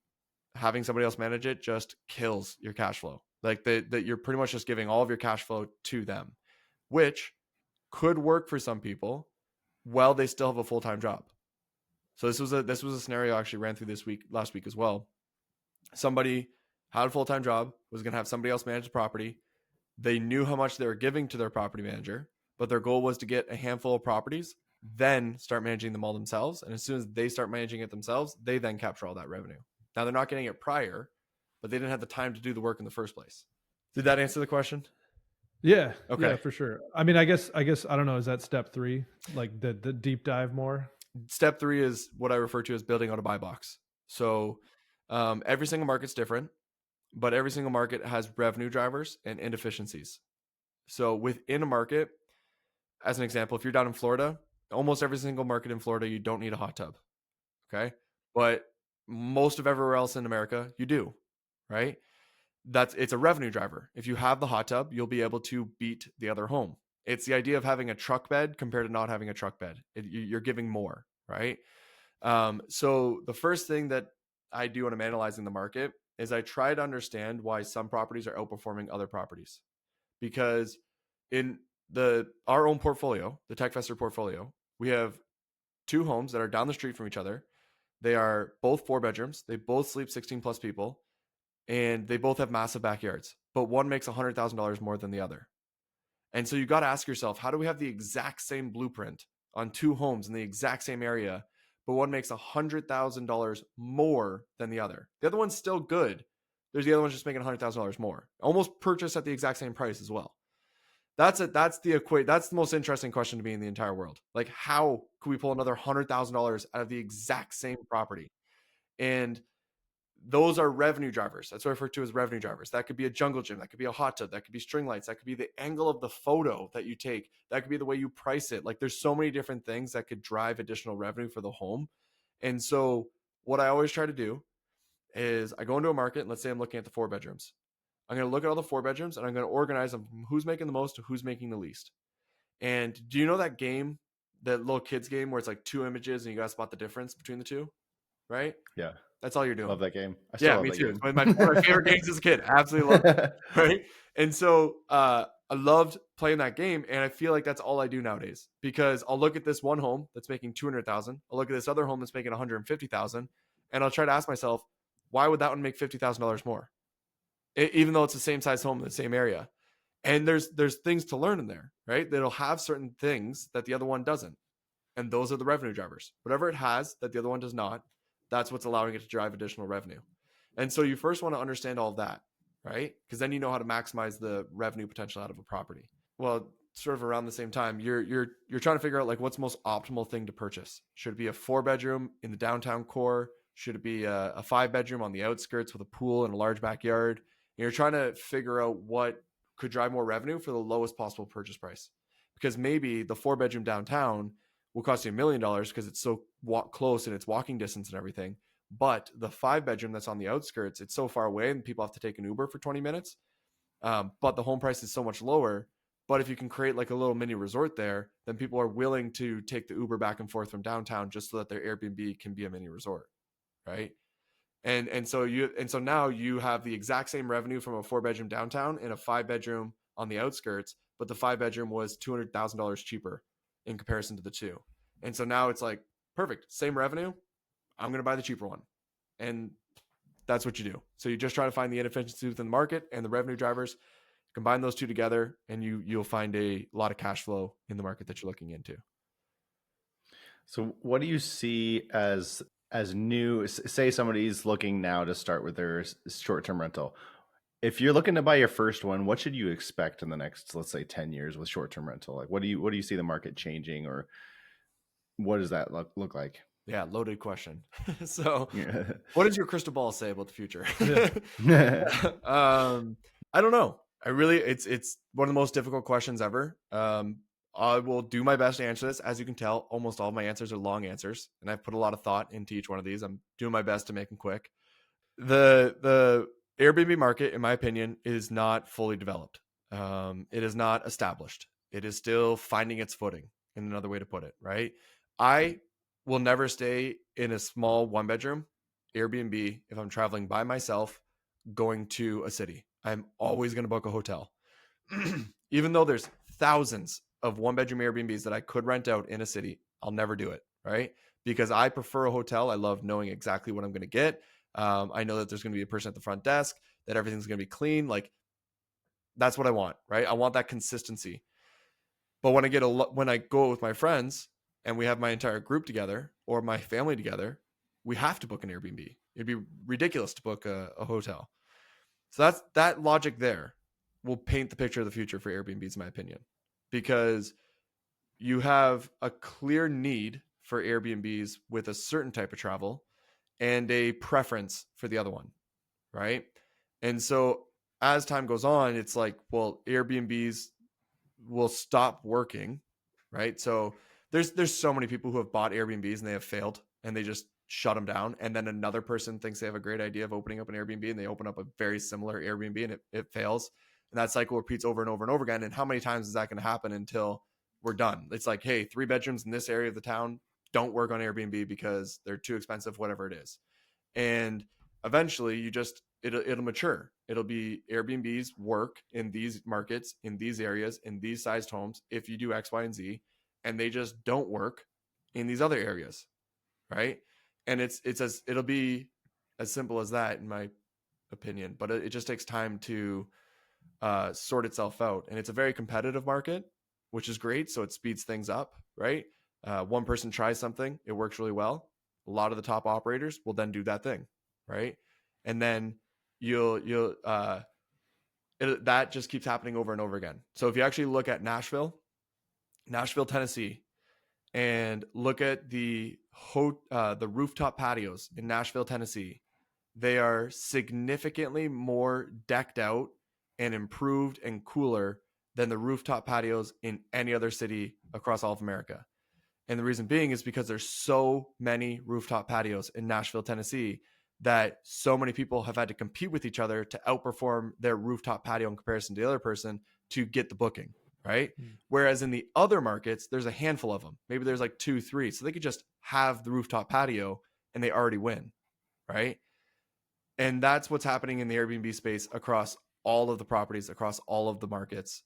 having somebody else manage it just kills your cash flow. Like that you're pretty much just giving all of your cash flow to them, which could work for some people while they still have a full-time job. So this was a scenario I actually ran through last week as well. Somebody had a full-time job, was going to have somebody else manage the property. They knew how much they were giving to their property manager, but their goal was to get a handful of properties, then start managing them all themselves. And as soon as they start managing it themselves, they then capture all that revenue. Now they're not getting it prior, but they didn't have the time to do the work in the first place. Did that answer the question? Yeah. Okay. Yeah, for sure. I mean, I guess I don't know. Is that step 3, like the deep dive more? Step 3 is what I refer to as building out a buy box. So every single market's different, but every single market has revenue drivers and inefficiencies. So within a market, as an example, if you're down in Florida, almost every single market in Florida, you don't need a hot tub. Okay. But most of everywhere else in America, you do, right? It's a revenue driver. If you have the hot tub, you'll be able to beat the other home. It's the idea of having a truck bed compared to not having a truck bed. You're giving more, right? So the first thing that I do when I'm analyzing the market is I try to understand why some properties are outperforming other properties. Because in our own portfolio, the TechFester portfolio, we have 2 homes that are down the street from each other. They are both 4 bedrooms. They both sleep 16 plus people, and they both have massive backyards, but one makes $100,000 more than the other. And so you got to ask yourself, how do we have the exact same blueprint on 2 homes in the exact same area, but one makes $100,000 more than the other? The other one's still good. There's the other one's just making $100,000 more, almost purchased at the exact same price as well. That's the most interesting question to me in the entire world. Like, how could we pull another $100,000 out of the exact same property? And those are revenue drivers. That's what I refer to as revenue drivers. That could be a jungle gym. That could be a hot tub. That could be string lights. That could be the angle of the photo that you take. That could be the way you price it. Like, there's so many different things that could drive additional revenue for the home. And so what I always try to do is I go into a market, and let's say I'm looking at the 4 bedrooms. I'm going to look at all the 4 bedrooms, and I'm going to organize them from who's making the most to who's making the least. And do you know that game, that little kids game where it's like 2 images and you got to spot the difference between the 2, right? Yeah. That's all you're doing. Love that game. Yeah, me too. It's one of my favorite games as a kid. Absolutely love it. Right. And so I loved playing that game, and I feel like that's all I do nowadays, because I'll look at this one home that's making 200,000. I'll look at this other home that's making 150,000, and I'll try to ask myself, why would that one make $50,000 more, even though it's the same size home in the same area? And there's things to learn in there, right? That'll have certain things that the other one doesn't, and those are the revenue drivers. Whatever it has that the other one does not, that's what's allowing it to drive additional revenue. And so you first want to understand all of that, right? Because then you know how to maximize the revenue potential out of a property. Well, sort of around the same time, you're trying to figure out like what's the most optimal thing to purchase. Should it be a 4-bedroom in the downtown core? Should it be a 5-bedroom on the outskirts with a pool and a large backyard? And you're trying to figure out what could drive more revenue for the lowest possible purchase price. Because maybe the 4-bedroom downtown will cost you $1 million because it's so close and it's walking distance and everything. But the 5-bedroom that's on the outskirts, it's so far away and people have to take an Uber for 20 minutes. But the home price is so much lower. But if you can create like a little mini resort there, then people are willing to take the Uber back and forth from downtown just so that their Airbnb can be a mini resort, right? And so now you have the exact same revenue from a 4-bedroom downtown and a 5-bedroom on the outskirts, but the 5-bedroom was $200,000 cheaper in comparison to the two. And so now it's like, perfect, same revenue, I'm going to buy the cheaper one. And that's what you do. So you just try to find the inefficiency within the market and the revenue drivers, combine those two together, and you'll find a lot of cash flow in the market that you're looking into. So what do you see as new? Say somebody's looking now to start with their short-term rental. If you're looking to buy your first one, what should you expect in the next, let's say, 10 years with short-term rental? Like, what do you see the market changing, or what does that look like? Yeah, loaded question. So what does your crystal ball say about the future? I don't know. It's one of the most difficult questions ever. I will do my best to answer this. As you can tell, almost all of my answers are long answers, and I've put a lot of thought into each one of these. I'm doing my best to make them quick. The Airbnb market, in my opinion, is not fully developed. It is not established. It is still finding its footing, in another way to put it, right? I will never stay in a small 1-bedroom Airbnb if I'm traveling by myself going to a city. I'm always going to book a hotel. Even though there's thousands of 1-bedroom Airbnbs that I could rent out in a city, I'll never do it, right? Because I prefer a hotel. I love knowing exactly what I'm going to get. I know that there's going to be a person at the front desk, that everything's going to be clean. Like, that's what I want, right? I want that consistency. But when I go with my friends and we have my entire group together or my family together, we have to book an Airbnb. It'd be ridiculous to book a hotel. So that logic there will paint the picture of the future for Airbnbs, in my opinion, because you have a clear need for Airbnbs with a certain type of travel and a preference for the other one, right? And so as time goes on, it's like, well, Airbnbs will stop working, right? So there's so many people who have bought Airbnbs and they have failed and they just shut them down. And then another person thinks they have a great idea of opening up an Airbnb and they open up a very similar Airbnb and it fails. And that cycle repeats over and over and over again. And how many times is that going to happen until we're done? It's like, hey, 3 bedrooms in this area of the town don't work on Airbnb because they're too expensive, whatever it is. And eventually it'll mature. It'll be Airbnbs work in these markets, in these areas, in these sized homes, if you do X, Y, and Z, and they just don't work in these other areas, right? And it'll be as simple as that, in my opinion. But it just takes time to sort itself out, and it's a very competitive market, which is great. So it speeds things up, right? One person tries something, it works really well. A lot of the top operators will then do that thing, right? And then that just keeps happening over and over again. So if you actually look at Nashville, Tennessee, and look at the rooftop patios in Nashville, Tennessee, they are significantly more decked out and improved and cooler than the rooftop patios in any other city across all of America. And the reason being is because there's so many rooftop patios in Nashville, Tennessee, that so many people have had to compete with each other to outperform their rooftop patio in comparison to the other person to get the booking, right? Whereas in the other markets, there's a handful of them. Maybe there's like 2, 3. So they could just have the rooftop patio and they already win, right? And that's what's happening in the Airbnb space across all of the properties, across all of the markets.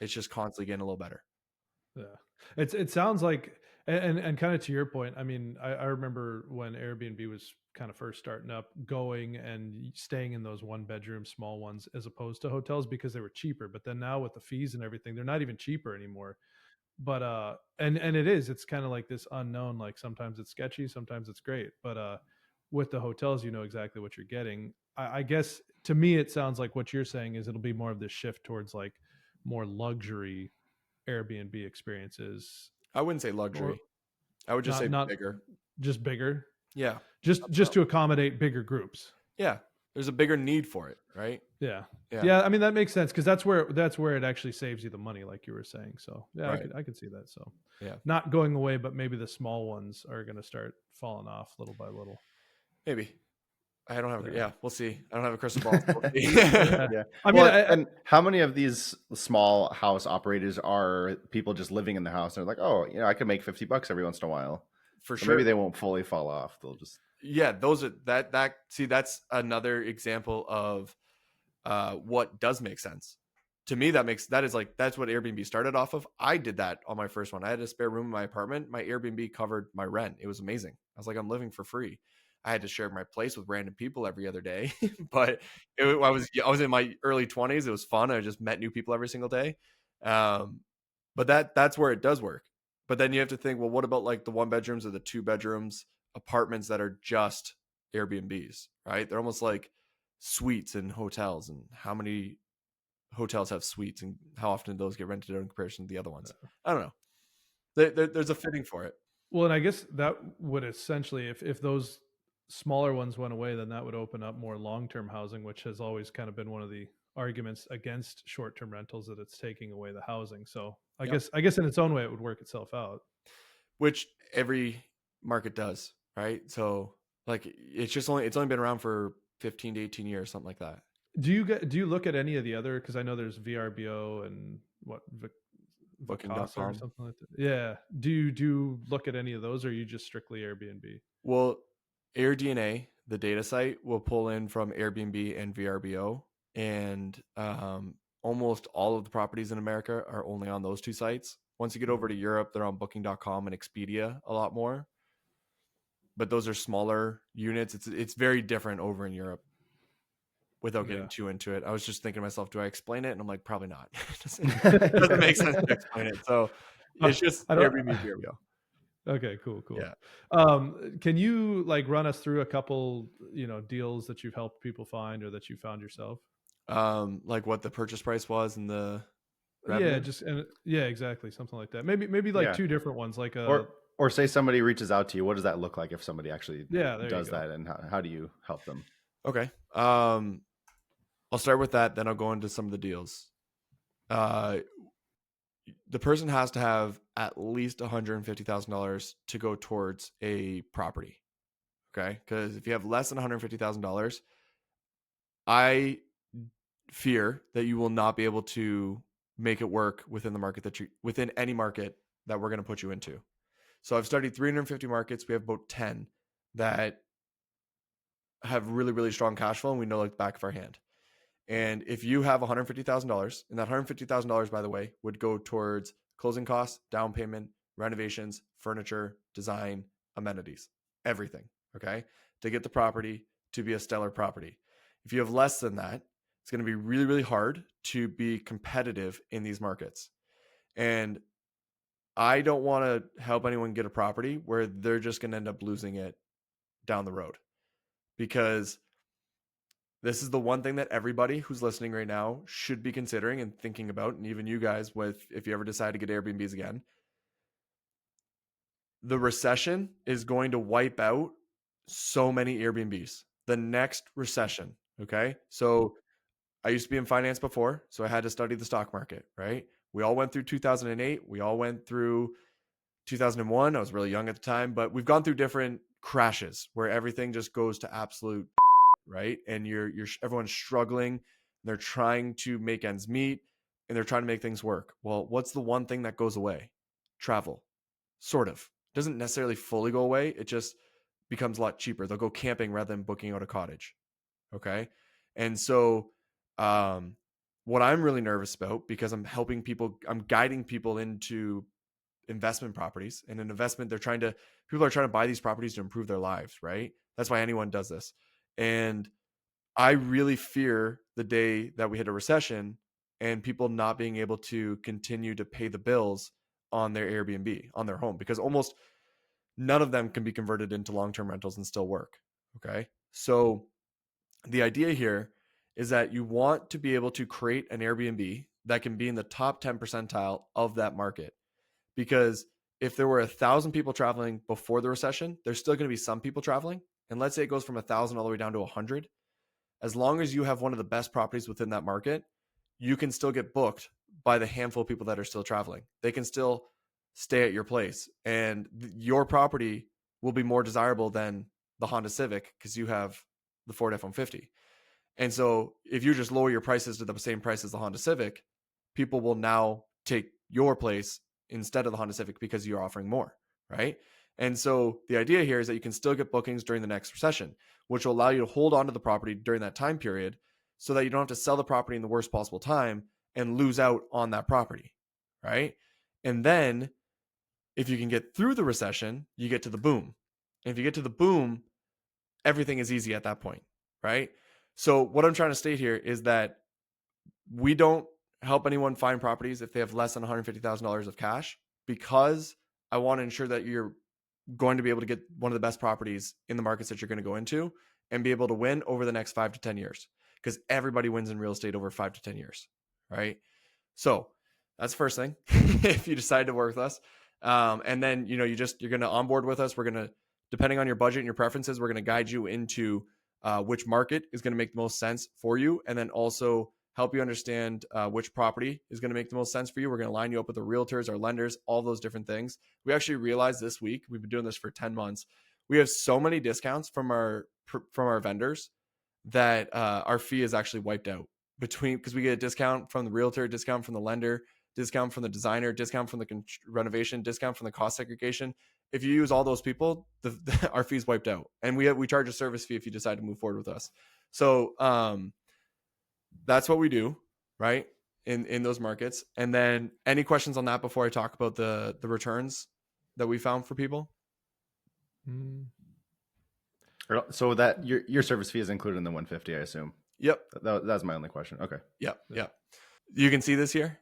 It's just constantly getting a little better. Yeah, it sounds like, and kind of to your point. I mean, I remember when Airbnb was kind of first starting up, going and staying in those 1 bedroom small ones as opposed to hotels because they were cheaper. But then now with the fees and everything, they're not even cheaper anymore. But and it's kind of like this unknown. Like sometimes it's sketchy, sometimes it's great. But with the hotels, you know exactly what you're getting. I guess to me, it sounds like what you're saying is it'll be more of this shift towards like more luxury Airbnb experiences, I wouldn't say or luxury. I would just say not bigger. just bigger, Yeah. just to accommodate bigger groups. Yeah. There's a bigger need for it, right? Yeah. Yeah. Yeah, I mean that makes sense because that's where it actually saves you the money, like you were saying. So yeah, Right. I could see that. So Yeah. not going away, but maybe the small ones are going to start falling off little by little. Maybe. I don't have. Yeah. Yeah, we'll see. I don't have a crystal ball. So we'll see. Yeah. Yeah. I mean, Well, and how many of these small house operators are people just living in the house? And they're like, oh, I can make $50 every once in a while. For So sure. maybe they won't fully fall off. They'll just. Yeah, those are that. See, that's another example of what does make sense. To me, that's what Airbnb started off of. I did that on my first one. I had a spare room in my apartment. My Airbnb covered my rent. It was amazing. I was like, I'm living for free. I had to share my place with random people every other day, but I was in my early 20s. It was fun. I just met new people every single day. But that's where it does work. But then you have to think, well, what about like the 1 bedrooms or the 2 bedrooms apartments that are just Airbnbs, right? They're almost like suites in hotels, and how many hotels have suites and how often do those get rented out in comparison to the other ones? I don't know. There's a fitting for it. well, and I guess that would essentially, if those smaller ones went away, then that would open up more long-term housing, which has always kind of been one of the arguments against short-term rentals, that it's taking away the housing. So Yep. I guess in its own way, it would work itself out. Which every market does, right? So like it's only been around for 15 to 18 years, something like that. Do you look at any of the other? Because I know there's VRBO and what Vacasa or Booking.com. something like that. Yeah. Do you look at any of those, or are you just strictly Airbnb? Well, AirDNA, the data site, will pull in from Airbnb and VRBO, and almost all of the properties in America are only on those two sites. Once you get over to Europe, they're on Booking.com and Expedia a lot more. But those are smaller units. It's very different over in Europe. Without getting too into it, I was just thinking to myself, do I explain it? And I'm like, probably not. It doesn't make sense to explain it. So it's just Airbnb, VRBO. Okay, cool. Yeah. Can you like run us through a couple, deals that you've helped people find or that you found yourself? Like what the purchase price was and the revenue? Yeah, exactly, something like that. Maybe like two different ones, like or say somebody reaches out to you. What does that look like if somebody actually does that, and how do you help them? Okay. I'll start with that, then I'll go into some of the deals. The person has to have at least $150,000 to go towards a property. Okay. Because if you have less than $150,000, I fear that you will not be able to make it work within the market within any market that we're going to put you into. So I've studied 350 markets. We have about 10 that have really, really strong cash flow, and we know like the back of our hand. And if you have $150,000, and that $150,000, by the way, would go towards closing costs, down payment, renovations, furniture, design, amenities, everything, okay, to get the property to be a stellar property. If you have less than that, it's going to be really, really hard to be competitive in these markets. And I don't want to help anyone get a property where they're just going to end up losing it down the road, because this is the one thing that everybody who's listening right now should be considering and thinking about. And even you guys, if you ever decide to get Airbnbs again, the recession is going to wipe out so many Airbnbs. The next recession. Okay. So I used to be in finance before, so I had to study the stock market, right? We all went through 2008. We all went through 2001. I was really young at the time, but we've gone through different crashes where everything just goes to absolute, right? And everyone's struggling. They're trying to make ends meet, and they're trying to make things work. Well, what's the one thing that goes away? Travel. Sort of. It doesn't necessarily fully go away. It just becomes a lot cheaper. They'll go camping rather than booking out a cottage. Okay. And so what what I'm really nervous about, because I'm guiding people into investment properties, and an investment, people are trying to buy these properties to improve their lives, right? That's why anyone does this. And I really fear the day that we hit a recession and people not being able to continue to pay the bills on their Airbnb, on their home, because almost none of them can be converted into long-term rentals and still work. Okay. So the idea here is that you want to be able to create an Airbnb that can be in the top 10 percentile of that market. Because if there were 1,000 people traveling before the recession, there's still going to be some people traveling. And let's say it goes from 1,000 all the way down to 100. As long as you have one of the best properties within that market, you can still get booked by the handful of people that are still traveling. They can still stay at your place, and your property will be more desirable than the Honda Civic because you have the Ford F-150. And so if you just lower your prices to the same price as the Honda Civic, people will now take your place instead of the Honda Civic because you're offering more, right? And so the idea here is that you can still get bookings during the next recession, which will allow you to hold on to the property during that time period so that you don't have to sell the property in the worst possible time and lose out on that property, right? And then if you can get through the recession, you get to the boom. And if you get to the boom, everything is easy at that point, right? So what I'm trying to state here is that we don't help anyone find properties if they have less than $150,000 of cash, because I want to ensure that you're going to be able to get one of the best properties in the markets that you're going to go into and be able to win over the next 5 to 10 years, because everybody wins in real estate over 5 to 10 years, right? So that's the first thing. If you decide to work with us, and then, you're going to onboard with us. We're going to, depending on your budget and your preferences, we're going to guide you into which market is going to make the most sense for you. And then also help you understand which property is going to make the most sense for you. We're going to line you up with the realtors, our lenders, all those different things. We actually realized this week, we've been doing this for 10 months. We have so many discounts from our vendors that our fee is actually wiped out because we get a discount from the realtor, discount from the lender, discount from the designer, discount from the renovation, discount from the cost segregation. If you use all those people, our fee's wiped out, and we charge a service fee if you decide to move forward with us. So that's what we do, right? In those markets. And then any questions on that before I talk about the returns that we found for people? So that your service fee is included in the 150, I assume. Yep. That's my only question. Okay. Yep. You can see this here.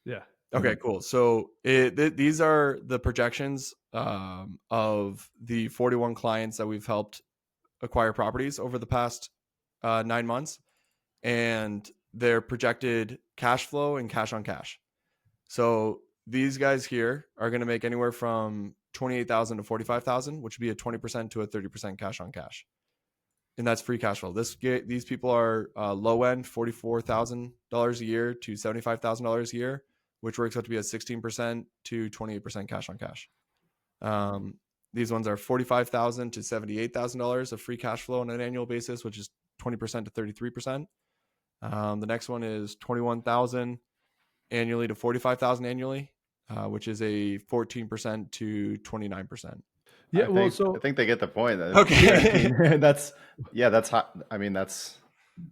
Yeah. Okay, cool. So these are the projections of the 41 clients that we've helped acquire properties over the past 9 months, and their projected cash flow and cash on cash. So these guys here are going to make anywhere from $28,000 to $45,000, which would be a 20% to a 30% cash on cash. And that's free cash flow. These people are low end, $44,000 a year to $75,000 a year, which works out to be a 16% to 28% cash on cash. These ones are $45,000 to $78,000 of free cash flow on an annual basis, which is 20% to 33%. The next one is $21,000 annually to $45,000 annually, which is a 14% to 29%. Yeah, I think they get the point. Okay. that's hot. I mean, that's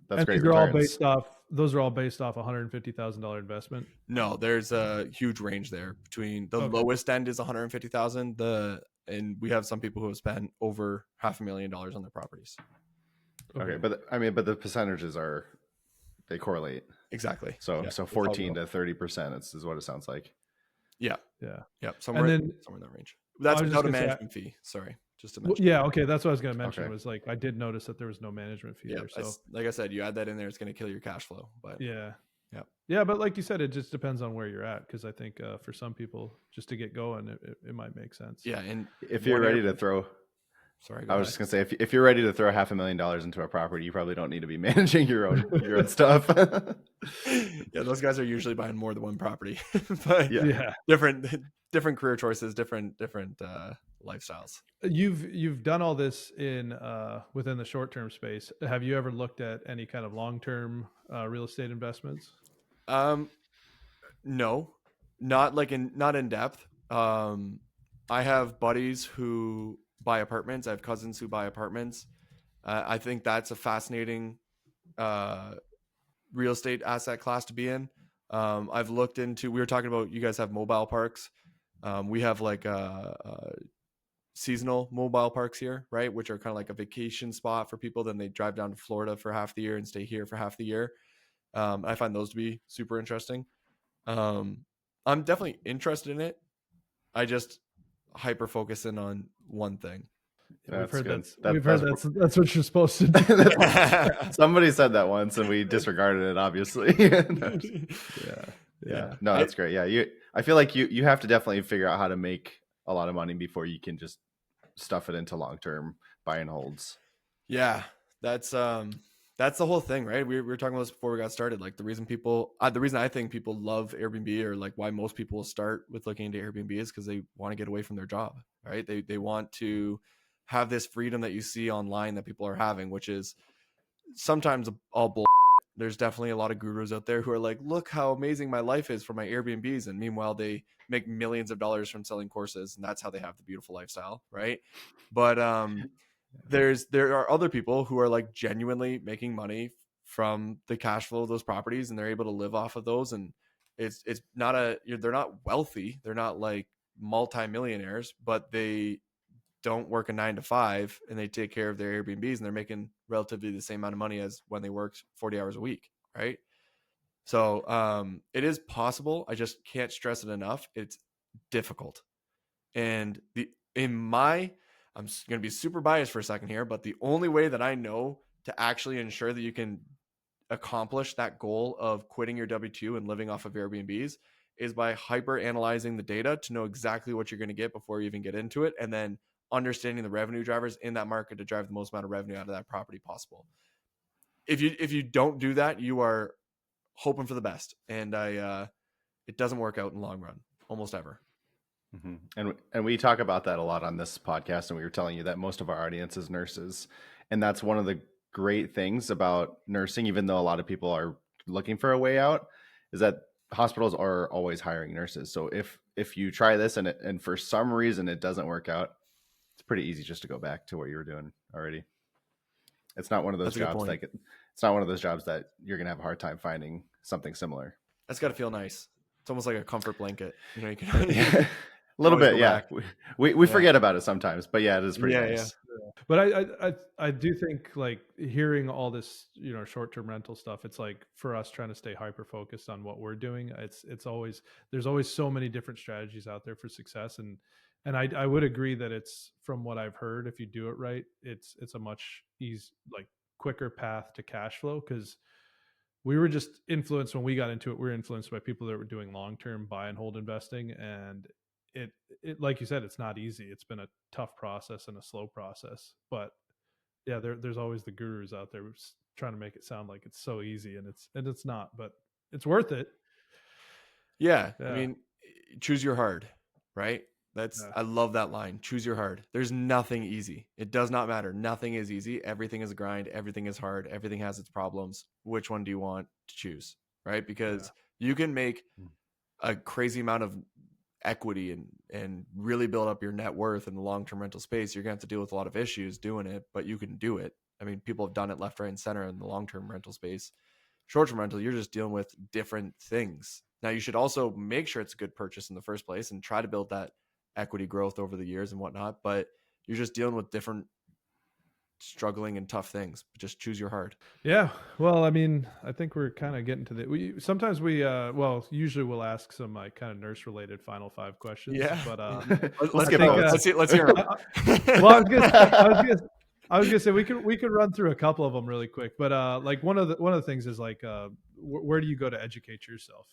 great. These are all based off. Those are all based off $150,000 investment. No, there's a huge range there between the lowest end is $150,000. And we have some people who have spent over $500,000 on their properties. Okay, but the percentages they correlate exactly. So 14 to 30% is what it sounds like. Yeah. Somewhere in that range. That's without a management fee. Sorry, just to mention. Yeah, okay. That's what I was going to mention. Was like I did notice that there was no management fee there. So like I said, you add that in there, it's going to kill your cash flow. But yeah. But like you said, it just depends on where you're at, because I think for some people, just to get going, it might make sense. Yeah, and if you're ready to throw. Sorry, I was just gonna say, if you're ready to throw $500,000 into a property, you probably don't need to be managing your own stuff. Yeah, those guys are usually buying more than one property, but different career choices, different lifestyles. You've done all this within the short term space. Have you ever looked at any kind of long term real estate investments? No, not in depth. I have buddies who buy apartments. I have cousins who buy apartments. I think that's a fascinating real estate asset class to be in. I've looked into, we were talking about, you guys have mobile parks. We have like seasonal mobile parks here, right? Which are kind of like a vacation spot for people. Then they drive down to Florida for half the year and stay here for half the year. I find those to be super interesting. I'm definitely interested in it. I just hyper focus in on one thing. Yeah, we've heard good. that's what you're supposed to do. Somebody said that once, and we disregarded it. Obviously, Yeah. No, that's great. Yeah, I feel like you have to definitely figure out how to make a lot of money before you can just stuff it into long term buy and holds. Yeah, that's the whole thing, right? We were talking about this before we got started. Like the reason I think people love Airbnb, or like why most people start with looking into Airbnb, is because they want to get away from their job, right? They want to have this freedom that you see online that people are having, which is sometimes all bull. There's definitely a lot of gurus out there who are like, look how amazing my life is for my Airbnbs. And meanwhile, they make millions of dollars from selling courses, and that's how they have the beautiful lifestyle, right? But there are other people who are like genuinely making money from the cash flow of those properties, and they're able to live off of those. And it's not they're not wealthy, they're not like multimillionaires, but they don't work a 9 to 5, and they take care of their Airbnbs, and they're making relatively the same amount of money as when they worked 40 hours a week, right? So it is possible. I just can't stress it enough. It's difficult. And I'm going to be super biased for a second here, but the only way that I know to actually ensure that you can accomplish that goal of quitting your W-2 and living off of Airbnbs is by hyper analyzing the data to know exactly what you're going to get before you even get into it, and then understanding the revenue drivers in that market to drive the most amount of revenue out of that property possible. If you don't do that, you are hoping for the best, and it doesn't work out in the long run almost ever. Mm-hmm. And we talk about that a lot on this podcast, and we were telling you that most of our audience is nurses, and that's one of the great things about nursing, even though a lot of people are looking for a way out, is that hospitals are always hiring nurses. So if you try this and for some reason it doesn't work out, it's pretty easy just to go back to what you were doing already. It's not one of those jobs it's not one of those jobs that you're going to have a hard time finding something similar. That's got to feel nice. It's almost like a comfort blanket. You know, you can a little bit. Yeah. We forget about it sometimes, but yeah, it is pretty nice. Yeah. But I do think like hearing all this, short-term rental stuff, it's like for us trying to stay hyper focused on what we're doing. It's always, there's always so many different strategies out there for success. And I would agree that it's, from what I've heard, if you do it right, it's a much quicker path to cash flow, because we were just influenced when we got into it. We were influenced by people that were doing long-term buy and hold investing, and it like you said, it's not easy. It's been a tough process and a slow process, but yeah, there's always the gurus out there trying to make it sound like it's so easy, and it's not, but it's worth it. Yeah. I mean, choose your hard, right? I love that line. Choose your hard. There's nothing easy. It does not matter. Nothing is easy. Everything is a grind. Everything is hard. Everything has its problems. Which one do you want to choose? Right? Because you can make a crazy amount of equity and really build up your net worth in the long-term rental space. You're going to have to deal with a lot of issues doing it, but you can do it. I mean, people have done it left, right, and center in the long-term rental space. Short-term rental, you're just dealing with different things. Now, you should also make sure it's a good purchase in the first place and try to build that equity growth over the years and whatnot, but you're just dealing with different struggling and tough things. Just choose your hard. Yeah. Well, I mean, I think we're kind of getting to usually we'll ask some kind of nurse related final 5 questions. Yeah. But let's hear them. Well, I was gonna say we could run through a couple of them really quick, but like one of the things is like where do you go to educate yourself?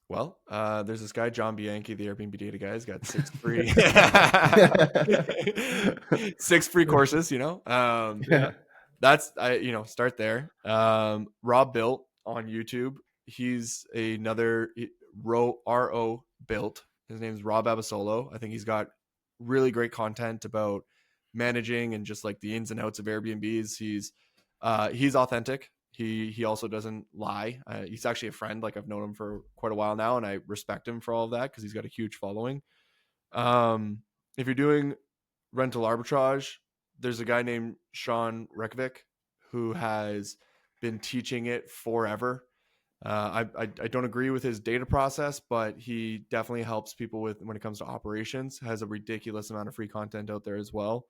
Well, there's this guy, John Bianchi, the Airbnb Data Guy. He's got 6 free courses, That's, start there. Rob Built on YouTube. He's another RO Built. His name's Rob Abasolo. I think he's got really great content about managing and just like the ins and outs of Airbnbs. He's authentic. He also doesn't lie. He's actually a friend. Like I've known him for quite a while now, and I respect him for all of that because he's got a huge following. If you're doing rental arbitrage, there's a guy named Sean Rekovic who has been teaching it forever. I don't agree with his data process, but he definitely helps people with when it comes to operations. Has a ridiculous amount of free content out there as well.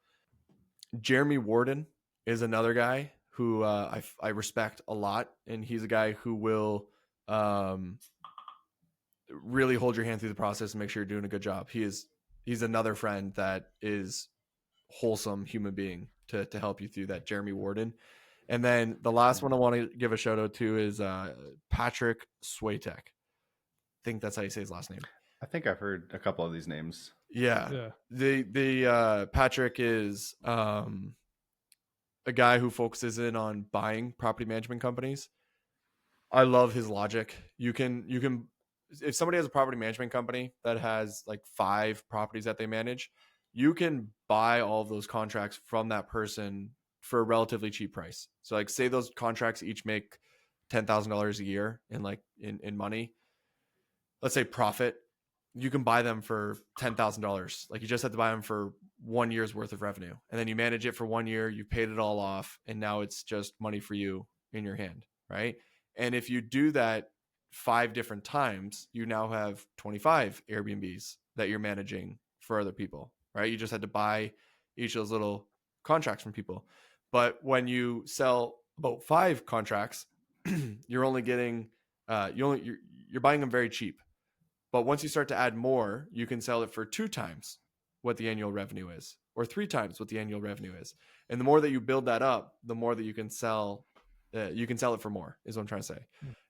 Jeremy Warden is another guy who I respect a lot, and he's a guy who will really hold your hand through the process and make sure you're doing a good job. He's another friend that is wholesome human being to help you through that, Jeremy Warden. And then the last one I want to give a shout out to is Patrick Swatek. I think that's how you say his last name. I think I've heard a couple of these names. Yeah. The Patrick is a guy who focuses in on buying property management companies. I love his logic. You can if somebody has a property management company that has like 5 properties that they manage, you can buy all of those contracts from that person for a relatively cheap price. So like say those contracts each make $10,000 a year in money. Let's say profit, you can buy them for $10,000. Like you just have to buy them for 1 year's worth of revenue. And then you manage it for 1 year, you paid it all off, and now it's just money for you in your hand, right? And if you do that 5 different times, you now have 25 Airbnbs that you're managing for other people, right? You just had to buy each of those little contracts from people. But when you sell about 5 contracts, you're only getting you're buying them very cheap. But once you start to add more, you can sell it for 2 times what the annual revenue is, or 3 times what the annual revenue is. And the more that you build that up, the more that you can sell it for more, is what I'm trying to say.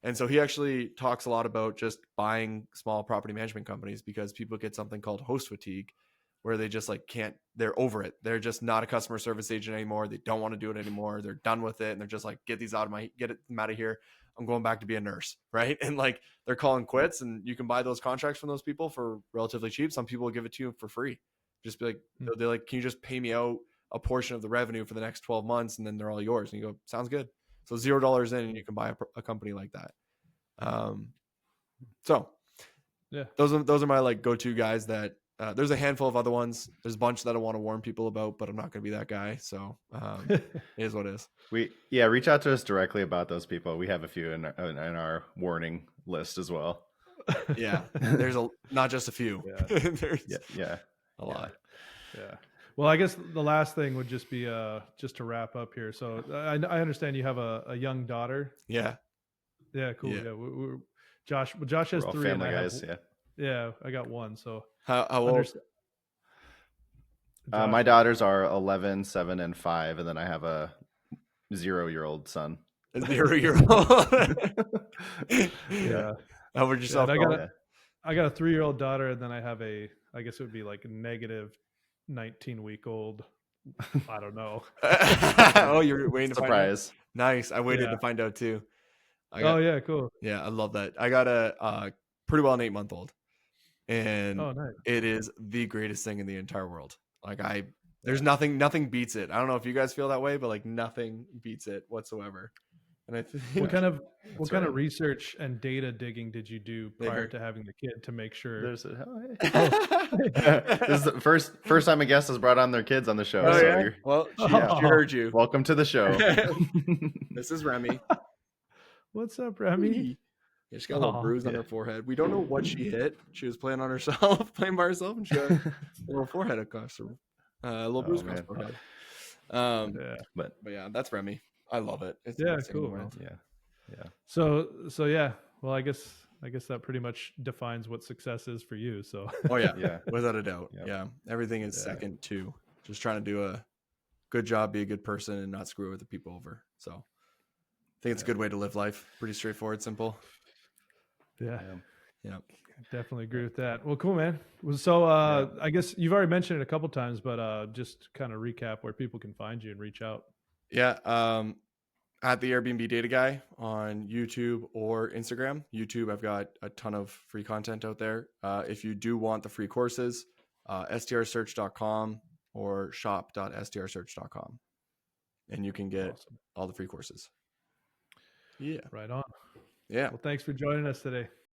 And so he actually talks a lot about just buying small property management companies, because people get something called host fatigue, where they just like they're over it. They're just not a customer service agent anymore. They don't want to do it anymore. They're done with it. And they're just like, get them out of here. I'm going back to be a nurse. Right. And like they're calling quits, and you can buy those contracts from those people for relatively cheap. Some people will give it to you for free. Just be like, they're like, can you just pay me out a portion of the revenue for the next 12 months? And then they're all yours. And you go, sounds good. So $0 in, and you can buy a company like that. So yeah, those are my like go-to guys that there's a handful of other ones. There's a bunch that I want to warn people about, but I'm not going to be that guy. So it is what it is. Reach out to us directly about those people. We have a few in our warning list as well. Yeah. There's not just a few. Yeah. There's a lot. Yeah. Well, I guess the last thing would just be just to wrap up here. So I understand you have a young daughter. Yeah. Yeah. Cool. Yeah. Josh has 3. Family guys. Yeah. I got 1. So how old? My daughters are 11, 7, and 5, and then I have a 0-year-old son. A 0-year-old. Yeah. How would yourself? I got a 3-year-old daughter, and then I have I guess it would be like a negative 19-week-old. I don't know. Oh, you're waiting to surprise. Find out? Nice. I waited to find out too. Yeah, cool. Yeah, I love that. I got a pretty well an 8-month-old, and nice. It is the greatest thing in the entire world. Like there's nothing beats it. I don't know if you guys feel that way, but like nothing beats it whatsoever. And I think what kind of research and data digging did you do prior to having the kid to make sure? This is the first time a guest has brought on their kids on the show. Oh, yeah? Well, she heard you. Welcome to the show. This is Remy. What's up, Remy? Yeah, she got a little bruise on her forehead. We don't know what she hit. She was playing by herself, and she got a little forehead across her, a little bruise across her forehead. But yeah, that's Remy. I love it. It's cool. Man. Yeah. So yeah. Well, I guess that pretty much defines what success is for you. So. Oh yeah, without a doubt. Yeah, everything is second to just trying to do a good job, be a good person, and not screw other people over. So I think it's a good way to live life. Pretty straightforward, simple. Yeah. Definitely agree with that. Well, cool, man. So I guess you've already mentioned it a couple times, but just kind of recap where people can find you and reach out. Yeah. At the Airbnb Data Guy on YouTube or Instagram. YouTube, I've got a ton of free content out there. If you do want the free courses, strsearch.com or shop.strsearch.com. And you can get all the free courses. Yeah. Right on. Yeah. Well, thanks for joining us today.